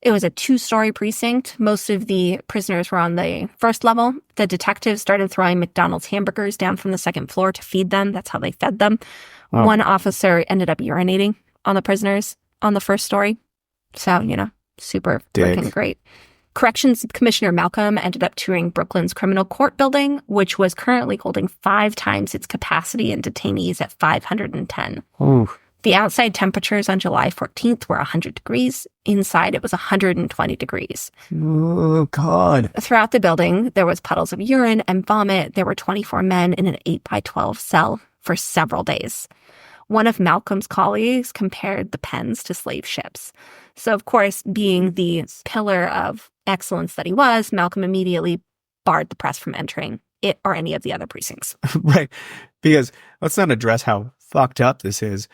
Speaker 1: It was a 2-story precinct. Most of the prisoners were on the first level. The detectives started throwing McDonald's hamburgers down from the second floor to feed them. That's how they fed them.
Speaker 2: Oh.
Speaker 1: One officer ended up urinating on the prisoners on the first story. So, super freaking great. Corrections Commissioner Malcolm ended up touring Brooklyn's criminal court building, which was currently holding 5 times its capacity in detainees at 510.
Speaker 2: Ooh.
Speaker 1: The outside temperatures on July 14th were 100 degrees. Inside, it was 120 degrees.
Speaker 2: Oh, God.
Speaker 1: Throughout the building, there was puddles of urine and vomit. There were 24 men in an 8x12 cell for several days. One of Malcolm's colleagues compared the pens to slave ships. So, of course, being the pillar of excellence that he was, Malcolm immediately barred the press from entering it or any of the other precincts.
Speaker 2: Right. Because let's not address how fucked up this is.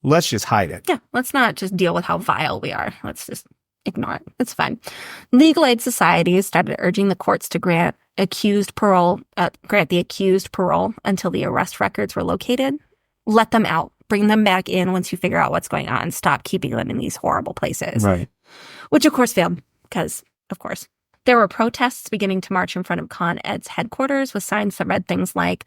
Speaker 2: Let's just hide it.
Speaker 1: Yeah, let's not just deal with how vile we are. Let's just ignore it. It's fine. Legal aid societies started urging the courts to grant the accused parole until the arrest records were located. Let them out. Bring them back in once you figure out what's going on. Stop keeping them in these horrible places.
Speaker 2: Right.
Speaker 1: Which, of course, failed because, of course. There were protests beginning to march in front of Con Ed's headquarters with signs that read things like,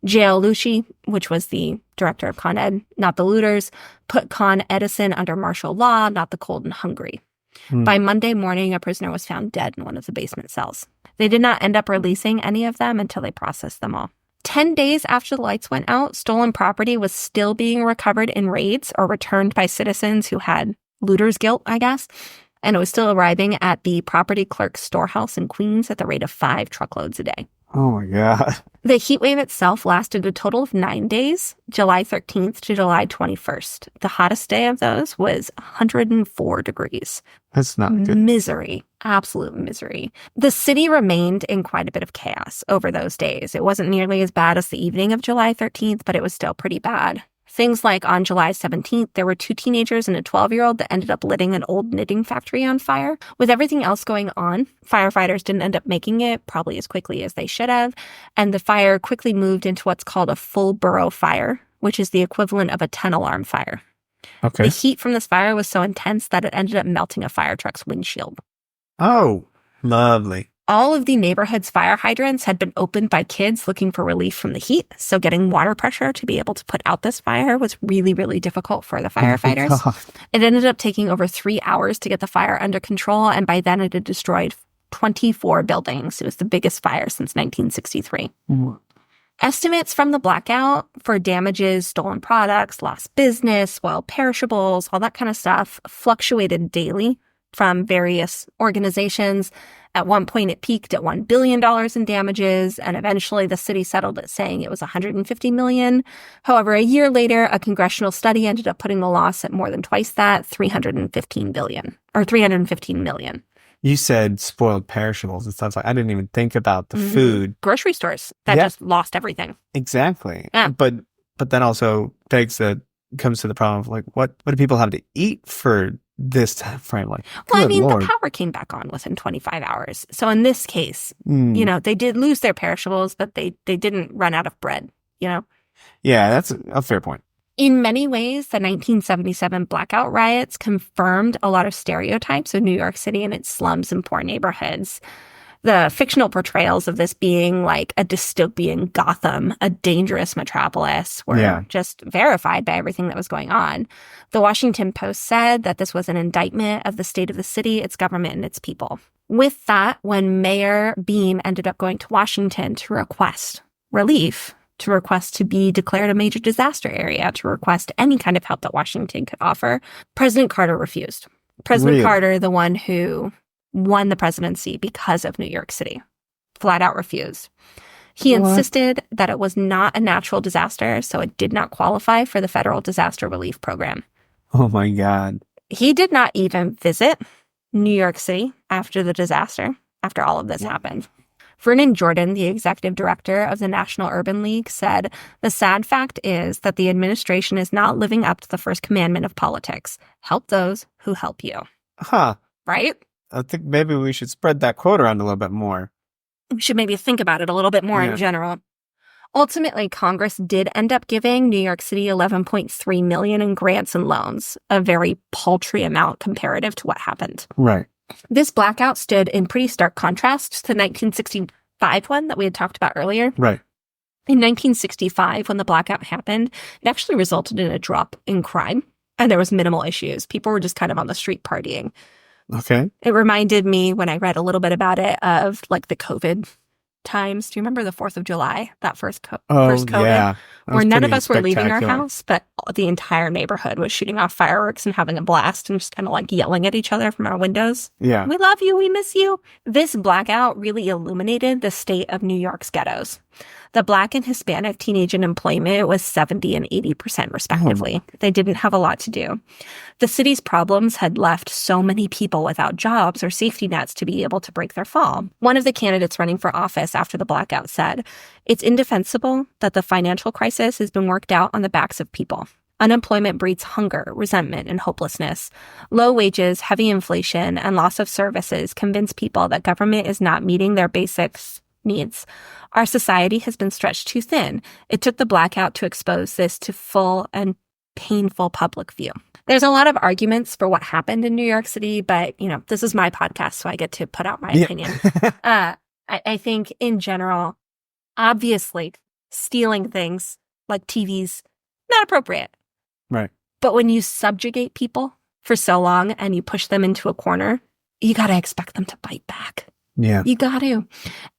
Speaker 1: Jail Lucci, which was the director of Con Ed, not the looters, put Con Edison under martial law, not the cold and hungry. By Monday morning, a prisoner was found dead in one of the basement cells. They did not end up releasing any of them until they processed them all. 10 days after the lights went out, stolen property was still being recovered in raids or returned by citizens who had looter's guilt, I guess. And it was still arriving at the property clerk's storehouse in Queens at the rate of 5 truckloads a day.
Speaker 2: Oh, my God.
Speaker 1: The heat wave itself lasted a total of 9 days, July 13th to July 21st. The hottest day of those was 104 degrees.
Speaker 2: That's not good.
Speaker 1: Misery. Absolute misery. The city remained in quite a bit of chaos over those days. It wasn't nearly as bad as the evening of July 13th, but it was still pretty bad. Things like on July 17th, there were 2 teenagers and a 12-year-old that ended up lighting an old knitting factory on fire. With everything else going on, firefighters didn't end up making it probably as quickly as they should have, and the fire quickly moved into what's called a full burrow fire, which is the equivalent of a 10-alarm fire.
Speaker 2: Okay.
Speaker 1: The heat from this fire was so intense that it ended up melting a fire truck's windshield.
Speaker 2: Oh, lovely.
Speaker 1: All of the neighborhood's fire hydrants had been opened by kids looking for relief from the heat, so getting water pressure to be able to put out this fire was really, really difficult for the firefighters.
Speaker 2: Oh, God.
Speaker 1: It ended up taking over 3 hours to get the fire under control, and by then it had destroyed 24 buildings. It was the biggest fire since 1963. Estimates from the blackout for damages, stolen products, lost business, spoiled perishables, all that kind of stuff fluctuated daily from various organizations. At one point, it peaked at $1 billion in damages, and eventually the city settled it, saying it was $150 million. However, a year later, a congressional study ended up putting the loss at more than twice that, $315 million.
Speaker 2: You said spoiled perishables and stuff. Like I didn't even think about the food.
Speaker 1: Grocery stores that just lost everything.
Speaker 2: Exactly.
Speaker 1: Yeah.
Speaker 2: But then also comes to the problem of like, what do people have to eat for this time frame? Like,
Speaker 1: well, I
Speaker 2: good
Speaker 1: mean,
Speaker 2: Lord.
Speaker 1: the power came back on within 25 hours. So in this case, they did lose their perishables, but they didn't run out of bread,
Speaker 2: Yeah, that's a fair point.
Speaker 1: In many ways, the 1977 blackout riots confirmed a lot of stereotypes of New York City and its slums and poor neighborhoods. The fictional portrayals of this being like a dystopian Gotham, a dangerous metropolis, were just verified by everything that was going on. The Washington Post said that this was an indictment of the state of the city, its government, and its people. With that, when Mayor Beam ended up going to Washington to request relief, to request to be declared a major disaster area, to request any kind of help that Washington could offer, President Carter refused. President Carter, the one who won the presidency because of New York City, flat out refused. He
Speaker 2: What?
Speaker 1: insisted that it was not a natural disaster, so it did not qualify for the federal disaster relief program.
Speaker 2: Oh my God.
Speaker 1: He did not even visit New York City after the disaster, after all of this happened. Vernon Jordan, the executive director of the National Urban League, said, "The sad fact is that the administration is not living up to the first commandment of politics. Help those who help you."
Speaker 2: Huh.
Speaker 1: Right?
Speaker 2: I think maybe we should spread that quote around a little bit more.
Speaker 1: We should maybe think about it a little bit more in general. Ultimately, Congress did end up giving New York City $11.3 million in grants and loans, a very paltry amount comparative to what happened.
Speaker 2: Right.
Speaker 1: This blackout stood in pretty stark contrast to the 1965 one that we had talked about earlier.
Speaker 2: Right.
Speaker 1: In 1965, when the blackout happened, it actually resulted in a drop in crime, and there was minimal issues. People were just kind of on the street partying.
Speaker 2: Okay.
Speaker 1: It reminded me, when I read a little bit about it, of like the COVID times. Do you remember the 4th of July, that first COVID?
Speaker 2: Yeah.
Speaker 1: Where none of us were leaving our
Speaker 2: spectacular.
Speaker 1: house, but the entire neighborhood was shooting off fireworks and having a blast and just kind of like yelling at each other from our windows.
Speaker 2: Yeah.
Speaker 1: We love you. We miss you. This blackout really illuminated the state of New York's ghettos. The Black and Hispanic teenage unemployment was 70 and 80% respectively. They didn't have a lot to do. The city's problems had left so many people without jobs or safety nets to be able to break their fall. One of the candidates running for office after the blackout said, "It's indefensible that the financial crisis has been worked out on the backs of people. Unemployment breeds hunger, resentment, and hopelessness. Low wages, heavy inflation, and loss of services convince people that government is not meeting their basic needs. Our society has been stretched too thin. It took the blackout to expose this to full and painful public view." There's a lot of arguments for what happened in New York City, but, this is my podcast, so I get to put out my opinion. I think in general, obviously, stealing things like TVs, not appropriate.
Speaker 2: Right.
Speaker 1: But when you subjugate people for so long and you push them into a corner, you got to expect them to bite back.
Speaker 2: Yeah.
Speaker 1: You got to.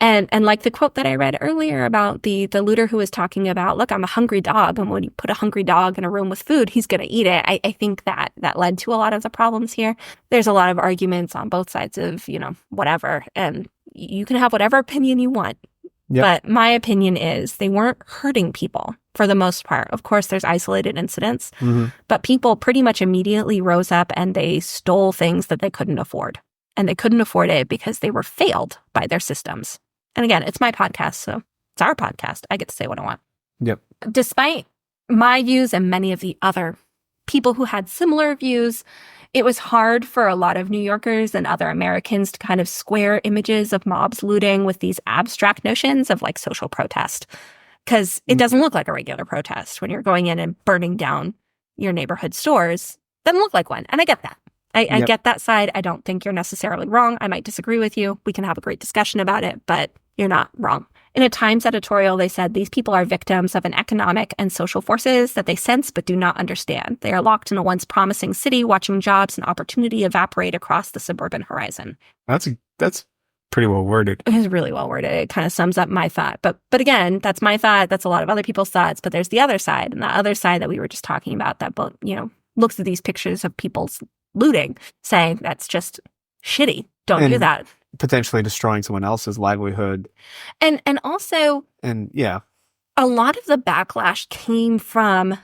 Speaker 1: And like the quote that I read earlier about the looter who was talking about, look, I'm a hungry dog. And when you put a hungry dog in a room with food, he's going to eat it. I think that led to a lot of the problems here. There's a lot of arguments on both sides of, whatever. And you can have whatever opinion you want.
Speaker 2: Yep.
Speaker 1: But my opinion is they weren't hurting people for the most part. Of course, there's isolated incidents, but people pretty much immediately rose up and they stole things that they couldn't afford. And they couldn't afford it because they were failed by their systems. And again, it's my podcast, so it's our podcast. I get to say what I want.
Speaker 2: Yep.
Speaker 1: Despite my views and many of the other people who had similar views, it was hard for a lot of New Yorkers and other Americans to kind of square images of mobs looting with these abstract notions of like social protest. Because it doesn't look like a regular protest when you're going in and burning down your neighborhood stores. Doesn't look like one. And I get that. I get that side. I don't think you're necessarily wrong. I might disagree with you. We can have a great discussion about it, but you're not wrong. In a Times editorial, they said these people are victims of an economic and social forces that they sense but do not understand. They are locked in a once promising city, watching jobs and opportunity evaporate across the suburban horizon.
Speaker 2: That's pretty well worded.
Speaker 1: It is really well worded. It kind of sums up my thought. But again, that's my thought. That's a lot of other people's thoughts. But there's the other side, and the other side that we were just talking about that, looks at these pictures of people's looting, saying that's just shitty. Don't do that.
Speaker 2: Potentially destroying someone else's livelihood.
Speaker 1: And also,
Speaker 2: yeah,
Speaker 1: a lot of the backlash came from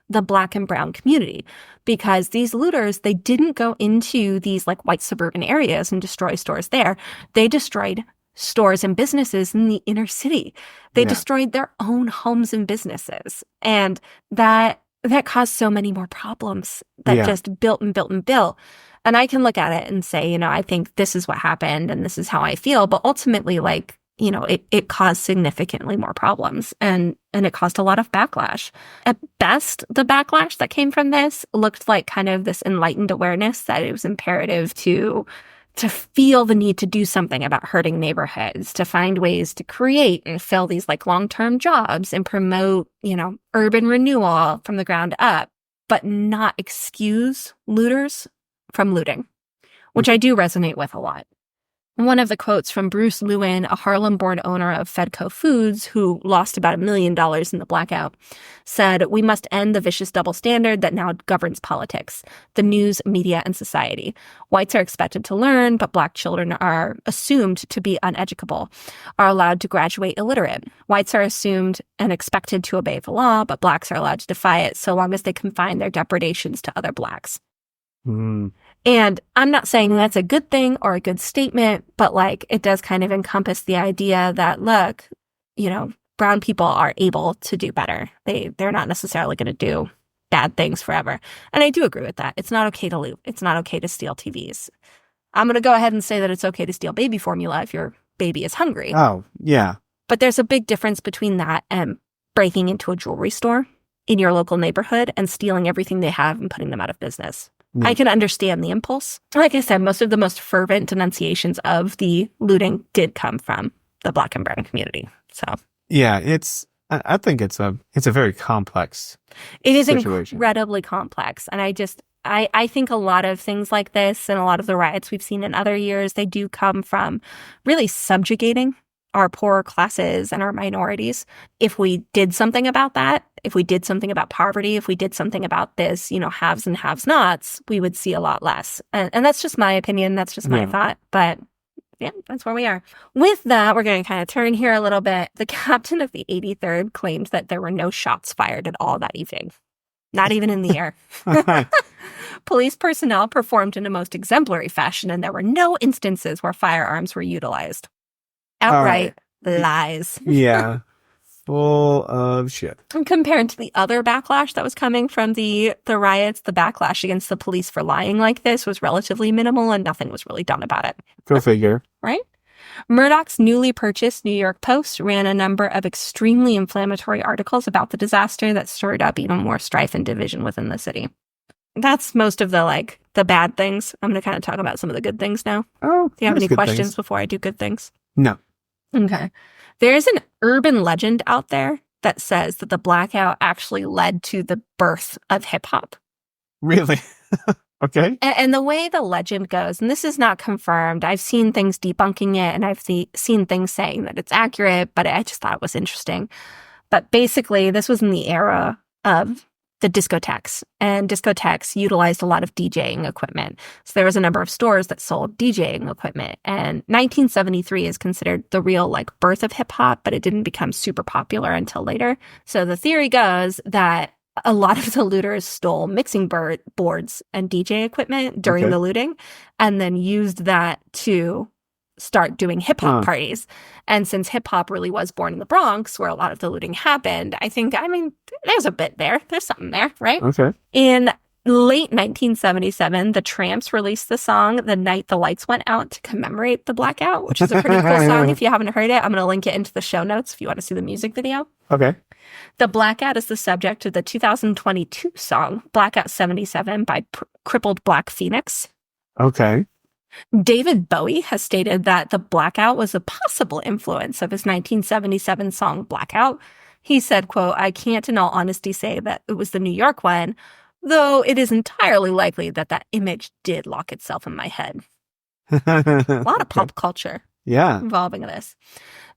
Speaker 1: the Black and brown community, because these looters, they didn't go into these like white suburban areas and destroy stores there. They destroyed stores and businesses in the inner city. They destroyed their own homes and businesses. And that caused so many more problems that just built and built and built. And I can look at it and say, I think this is what happened and this is how I feel. But ultimately, it caused significantly more problems and it caused a lot of backlash. At best, the backlash that came from this looked like kind of this enlightened awareness that it was imperative to feel the need to do something about hurting neighborhoods, to find ways to create and fill these like long-term jobs and promote, urban renewal from the ground up, but not excuse looters from looting, which I do resonate with a lot. One of the quotes from Bruce Lewin, a Harlem-born owner of Fedco Foods, who lost about $1 million in the blackout, said, "We must end the vicious double standard that now governs politics, the news, media, and society. Whites are expected to learn, but Black children are assumed to be uneducable, are allowed to graduate illiterate. Whites are assumed and expected to obey the law, but Blacks are allowed to defy it so long as they confine their depredations to other Blacks." And I'm not saying that's a good thing or a good statement, but like it does kind of encompass the idea that, look, you know, brown people are able to do better. They're not necessarily going to do bad things forever. And I do agree with that. It's not okay to loot. It's not okay to steal TVs. I'm going to go ahead and say that it's okay to steal baby formula if your baby is hungry.
Speaker 2: Oh, yeah.
Speaker 1: But there's a big difference between that and breaking into a jewelry store in your local neighborhood and stealing everything they have and putting them out of business.
Speaker 2: Yeah.
Speaker 1: I can understand the impulse. Like I said, most of the most fervent denunciations of the looting did come from the Black and brown community. So
Speaker 2: yeah, I think it's a very complex
Speaker 1: it is
Speaker 2: situation.
Speaker 1: Incredibly complex. And I think a lot of things like this and a lot of the riots we've seen in other years, they do come from really subjugating our poorer classes and our minorities. If we did something about that, if we did something about poverty, if we did something about this, you know, haves and have-nots, we would see a lot less. And that's just my opinion. That's just my thought. But yeah, that's where we are. With that, we're going to kind of turn here a little bit. The captain of the 83rd claimed that there were no shots fired at all that evening. Not even in the air. Police personnel performed in a most exemplary fashion, and there were no instances where firearms were utilized. Outright lies.
Speaker 2: Yeah. Full of shit.
Speaker 1: And compared to the other backlash that was coming from the riots, the backlash against the police for lying like this was relatively minimal and nothing was really done about it.
Speaker 2: Go figure.
Speaker 1: Right? Murdoch's newly purchased New York Post ran a number of extremely inflammatory articles about the disaster that stirred up even more strife and division within the city. That's most of the bad things. I'm going to kind of talk about some of the good things now.
Speaker 2: Oh,
Speaker 1: do you have any questions before I do good things?
Speaker 2: No.
Speaker 1: Okay. There's an urban legend out there that says that the blackout actually led to the birth of hip hop.
Speaker 2: Really? Okay.
Speaker 1: And the way the legend goes, and this is not confirmed, I've seen things debunking it and I've seen things saying that it's accurate, but I just thought it was interesting. But basically, this was in the era of the discotheques, and discotheques utilized a lot of DJing equipment. So there was a number of stores that sold DJing equipment, and 1973 is considered the real birth of hip hop, but it didn't become super popular until later. So the theory goes that a lot of the looters stole mixing boards and DJ equipment during the looting, and then used that to start doing hip hop parties. And since hip hop really was born in the Bronx, where a lot of the looting happened, I mean, there's a bit there. There's something there, right?
Speaker 2: Okay.
Speaker 1: In late 1977, the Tramps released the song The Night the Lights Went Out to commemorate the blackout, which is a pretty cool song. If you haven't heard it, I'm going to link it into the show notes if you want to see the music video.
Speaker 2: Okay.
Speaker 1: The blackout is the subject of the 2022 song Blackout 77 by Crippled Black Phoenix.
Speaker 2: Okay.
Speaker 1: David Bowie has stated that the blackout was a possible influence of his 1977 song Blackout. He said, quote, "I can't in all honesty say that it was the New York one, though it is entirely likely that that image did lock itself in my head." A lot of pop culture involving this.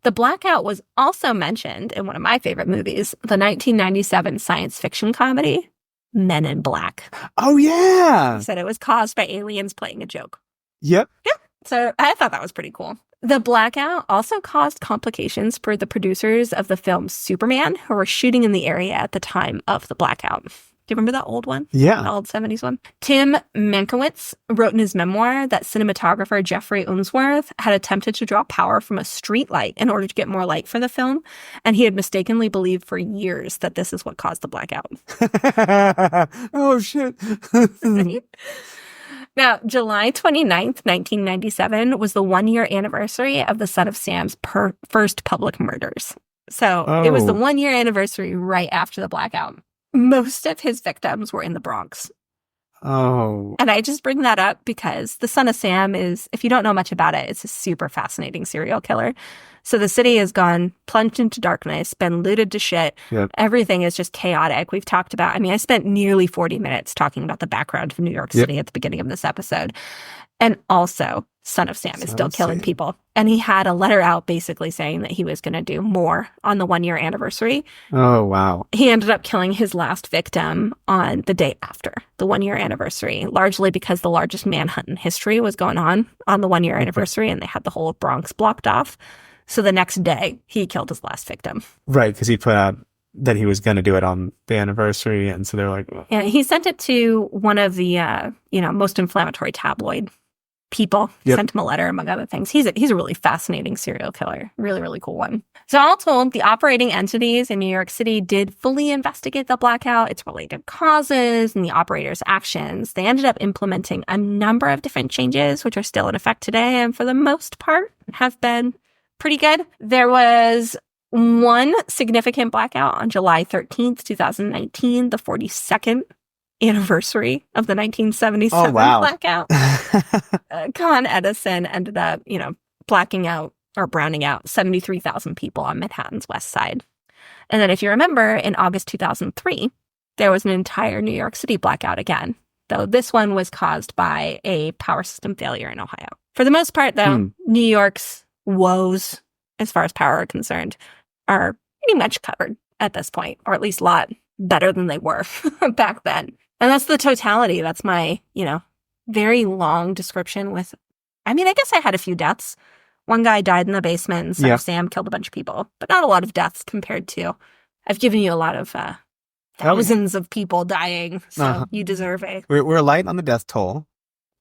Speaker 1: The blackout was also mentioned in one of my favorite movies, the 1997 science fiction comedy, Men in Black.
Speaker 2: Oh, yeah.
Speaker 1: He said it was caused by aliens playing a joke.
Speaker 2: Yep.
Speaker 1: Yeah. So I thought that was pretty cool. The blackout also caused complications for the producers of the film Superman, who were shooting in the area at the time of the blackout. Do you remember that old one?
Speaker 2: Yeah.
Speaker 1: The old 70s one? Tim Mankiewicz wrote in his memoir that cinematographer Jeffrey Unsworth had attempted to draw power from a street light in order to get more light for the film, and he had mistakenly believed for years that this is what caused the blackout.
Speaker 2: Oh, shit.
Speaker 1: Now, July 29th, 1997 was the one-year anniversary of the Son of Sam's first public murders. So it was the one-year anniversary right after the blackout. Most of his victims were in the Bronx.
Speaker 2: Oh.
Speaker 1: And I just bring that up because the Son of Sam is, if you don't know much about it, it's a super fascinating serial killer. So the city has gone plunged into darkness, been looted to shit.
Speaker 2: Yep.
Speaker 1: Everything is just chaotic. We've talked about, I spent nearly 40 minutes talking about the background of New York City at the beginning of this episode. And also, Son of Sam is
Speaker 2: So
Speaker 1: still
Speaker 2: let's
Speaker 1: killing
Speaker 2: see.
Speaker 1: people. And he had a letter out basically saying that he was going to do more on the 1 year anniversary.
Speaker 2: Oh, wow.
Speaker 1: He ended up killing his last victim on the day after the 1 year anniversary, largely because the largest manhunt in history was going on the 1 year anniversary, and they had the whole Bronx blocked off. So the next day, he killed his last victim.
Speaker 2: Right, because he put out that he was going to do it on the anniversary, and so they're like, well,
Speaker 1: Yeah, he sent it to one of the most inflammatory tabloid people.
Speaker 2: Yep.
Speaker 1: Sent him a letter, among other things. He's a really fascinating serial killer. Really, really cool one. So all told, the operating entities in New York City did fully investigate the blackout, its related causes, and the operators' actions. They ended up implementing a number of different changes, which are still in effect today, and for the most part have been pretty good. There was one significant blackout on July 13th, 2019, the 42nd anniversary of the 1977 blackout. Con Edison ended up, blacking out or browning out 73,000 people on Manhattan's West Side. And then if you remember, in August 2003, there was an entire New York City blackout again, though this one was caused by a power system failure in Ohio. For the most part, though, New York's woes, as far as power are concerned, are pretty much covered at this point, or at least a lot better than they were back then. And that's the totality. That's my, very long description with, I guess I had a few deaths. One guy died in the basement and Son of Sam killed a bunch of people, but not a lot of deaths compared to, I've given you a lot of thousands of people dying, so you deserve a...
Speaker 2: We're light on the death toll,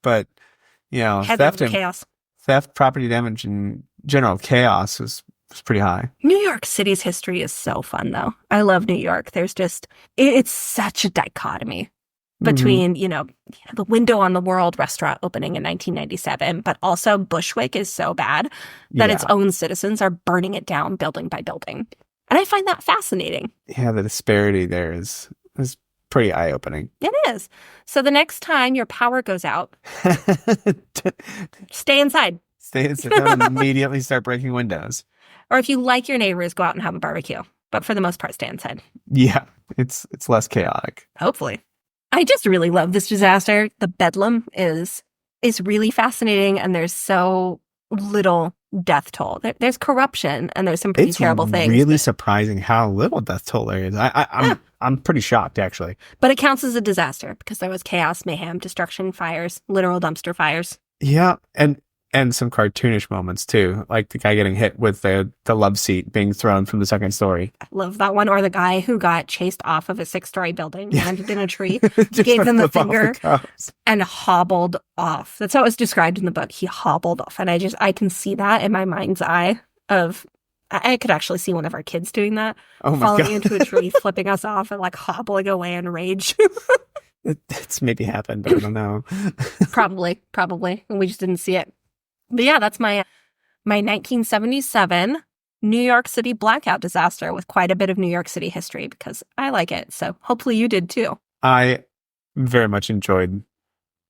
Speaker 2: but, theft, property damage, and general chaos was pretty high.
Speaker 1: New York City's history is so fun, though. I love New York. There's just, it's such a dichotomy between, the Window on the World restaurant opening in 1997, but also Bushwick is so bad that its own citizens are burning it down building by building. And I find that fascinating.
Speaker 2: Yeah, the disparity there is pretty eye-opening.
Speaker 1: It is. So the next time your power goes out, stay inside.
Speaker 2: Stay inside and immediately start breaking windows.
Speaker 1: Or if you like your neighbors, go out and have a barbecue. But for the most part, stay inside.
Speaker 2: Yeah, it's less chaotic.
Speaker 1: Hopefully. I just really love this disaster. The bedlam is really fascinating, and there's so little death toll. There's corruption, and there's some pretty terrible things.
Speaker 2: It's really surprising how little death toll there is. I'm pretty shocked, actually.
Speaker 1: But it counts as a disaster because there was chaos, mayhem, destruction, fires, literal dumpster fires.
Speaker 2: Yeah, and some cartoonish moments, too. Like the guy getting hit with the love seat being thrown from the second story.
Speaker 1: I love that one. Or the guy who got chased off of a 6-story building, landed in a tree, gave them the finger, and hobbled off. That's how it was described in the book. He hobbled off. And I can see that in my mind's eye of... I could actually see one of our kids doing that. Falling into a tree, flipping us off, and hobbling away in rage.
Speaker 2: It's maybe happened, but I don't know.
Speaker 1: Probably. And we just didn't see it. But yeah, that's my 1977 New York City blackout disaster with quite a bit of New York City history because I like it. So hopefully you did too.
Speaker 2: I very much enjoyed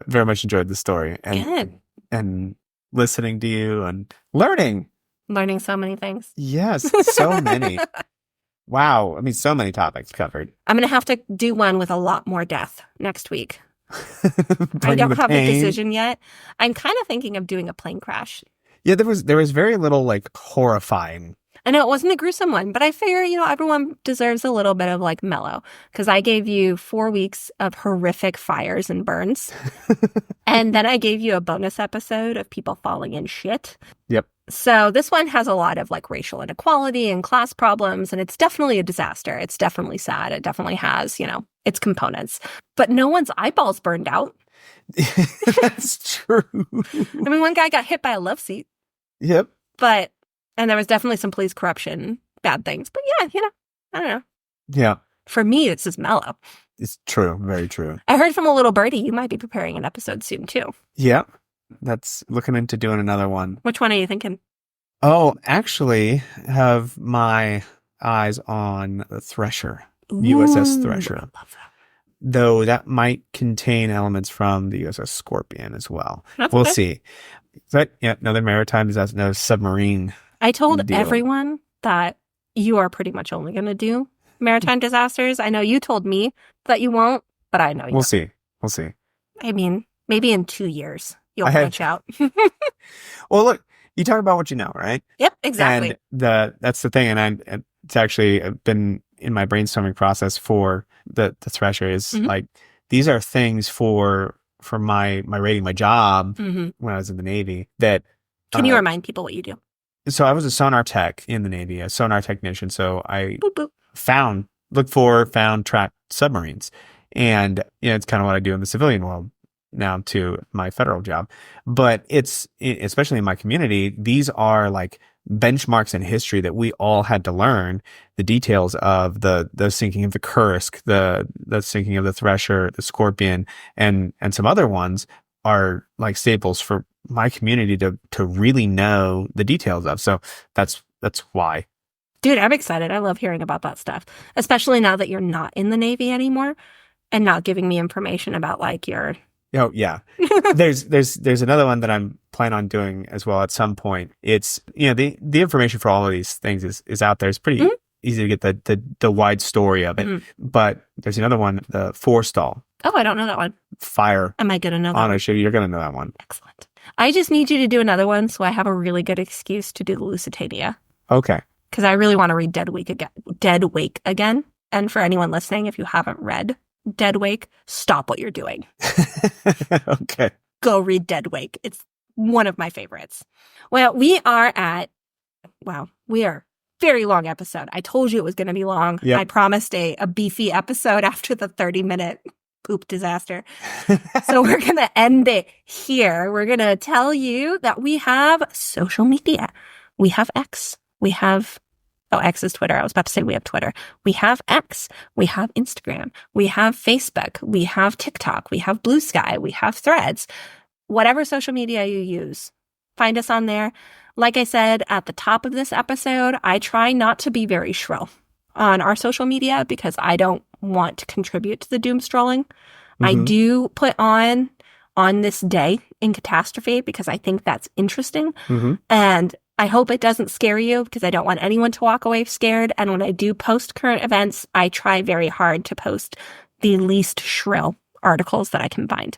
Speaker 2: the story and listening to you and learning
Speaker 1: so many things.
Speaker 2: Yes, so many. Wow. So many topics covered.
Speaker 1: I'm going to have to do one with a lot more death next week. I don't have a decision yet. I'm kind of thinking of doing a plane crash.
Speaker 2: Yeah, there was very little horrifying.
Speaker 1: I know it wasn't a gruesome one, but I figure, everyone deserves a little bit of mellow because I gave you 4 weeks of horrific fires and burns. And then I gave you a bonus episode of people falling in shit.
Speaker 2: Yep.
Speaker 1: So this one has a lot of racial inequality and class problems, and it's definitely a disaster. It's definitely sad. It definitely has, its components. But no one's eyeballs burned out.
Speaker 2: That's true.
Speaker 1: One guy got hit by a love seat.
Speaker 2: Yep.
Speaker 1: And there was definitely some police corruption, bad things. But yeah, I don't know.
Speaker 2: Yeah.
Speaker 1: For me, it's just mellow.
Speaker 2: It's true. Very true.
Speaker 1: I heard from a little birdie you might be preparing an episode soon, too.
Speaker 2: Yeah. That's looking into doing another one.
Speaker 1: Which one are you thinking?
Speaker 2: Oh, actually, have my eyes on the Thresher, USS Thresher.
Speaker 1: I love that.
Speaker 2: Though that might contain elements from the USS Scorpion as well. We'll see. But yeah, another maritime disaster, no submarine.
Speaker 1: I told everyone that you are pretty much only going to do maritime disasters. I know you told me that you won't, but I know you.
Speaker 2: We'll see.
Speaker 1: Maybe in 2 years. you'll branch out.
Speaker 2: Well, look, you talk about what you know, right?
Speaker 1: Yep, exactly.
Speaker 2: And that's the thing. And it's actually been in my brainstorming process for the thresher is like, these are things for my rating, my job when I was in the Navy that.
Speaker 1: Can you remind people what you do?
Speaker 2: So I was a sonar tech in the Navy, a sonar technician. So I
Speaker 1: Boop, boop.
Speaker 2: found, tracked submarines. And, it's kind of what I do in the civilian world now to my federal job. But it's, especially in my community, these are like benchmarks in history that we all had to learn the details of the sinking of the Kursk, the sinking of the Thresher, the Scorpion, and some other ones are like staples for my community to really know the details of. So that's why.
Speaker 1: Dude, I'm excited. I love hearing about that stuff, especially now that you're not in the Navy anymore and not giving me information about like your.
Speaker 2: Oh yeah. There's another one that I'm planning on doing as well at some point. It's, the information for all of these things is out there. It's pretty easy to get the wide story of it. But there's another one, the forestall.
Speaker 1: Oh, I don't know that one.
Speaker 2: Fire.
Speaker 1: Am I going to know that
Speaker 2: one? Honestly, you're going to know that one.
Speaker 1: Excellent. I just need you to do another one so I have a really good excuse to do the Lusitania.
Speaker 2: Okay.
Speaker 1: Because I really want to read Dead Wake again. And for anyone listening, if you haven't read Dead Wake, stop what you're doing.
Speaker 2: Okay.
Speaker 1: Go read Dead Wake. It's one of my favorites. Well, we are very long episode. I told you it was going to be long. Yep. I promised a beefy episode after the 30-minute poop disaster. So we're going to end it here. We're going to tell you that we have social media. We have X. We have, X is Twitter. I was about to say we have Twitter. We have X. We have Instagram. We have Facebook. We have TikTok. We have Blue Sky. We have Threads. Whatever social media you use, find us on there. Like I said at the top of this episode, I try not to be very shrill on our social media because I don't want to contribute to the doom strolling. I do put on this day in catastrophe because I think that's interesting. And I hope it doesn't scare you because I don't want anyone to walk away scared. And when I do post current events, I try very hard to post the least shrill articles that I can find.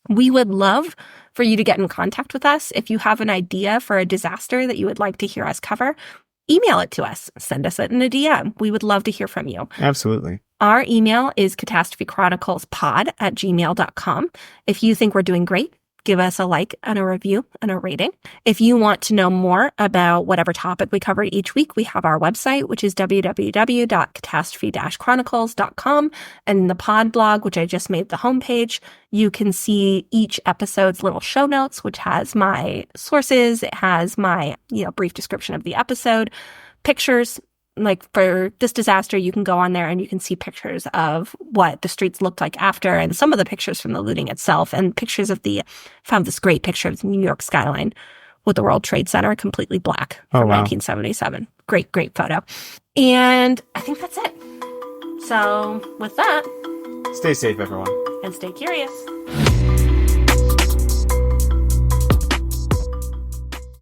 Speaker 1: We would love for you to get in contact with us. If you have an idea for a disaster that you would like to hear us cover, email it to us. Send us it in a DM. We would love to hear from you.
Speaker 2: Absolutely.
Speaker 1: Our email is catastrophechroniclespod@gmail.com. If you think we're doing great, give us a like and a review and a rating. If you want to know more about whatever topic we covered each week, we have our website, which is www.catastrophe-chronicles.com. And in the pod blog, which I just made the homepage, you can see each episode's little show notes, which has my sources. It has my, brief description of the episode, pictures. Like for this disaster, you can go on there and you can see pictures of what the streets looked like after and some of the pictures from the looting itself and pictures of found this great picture of the New York skyline with the World Trade Center completely black from 1977. Great, great photo. And I think that's it. So with that,
Speaker 2: stay safe, everyone.
Speaker 1: And stay curious.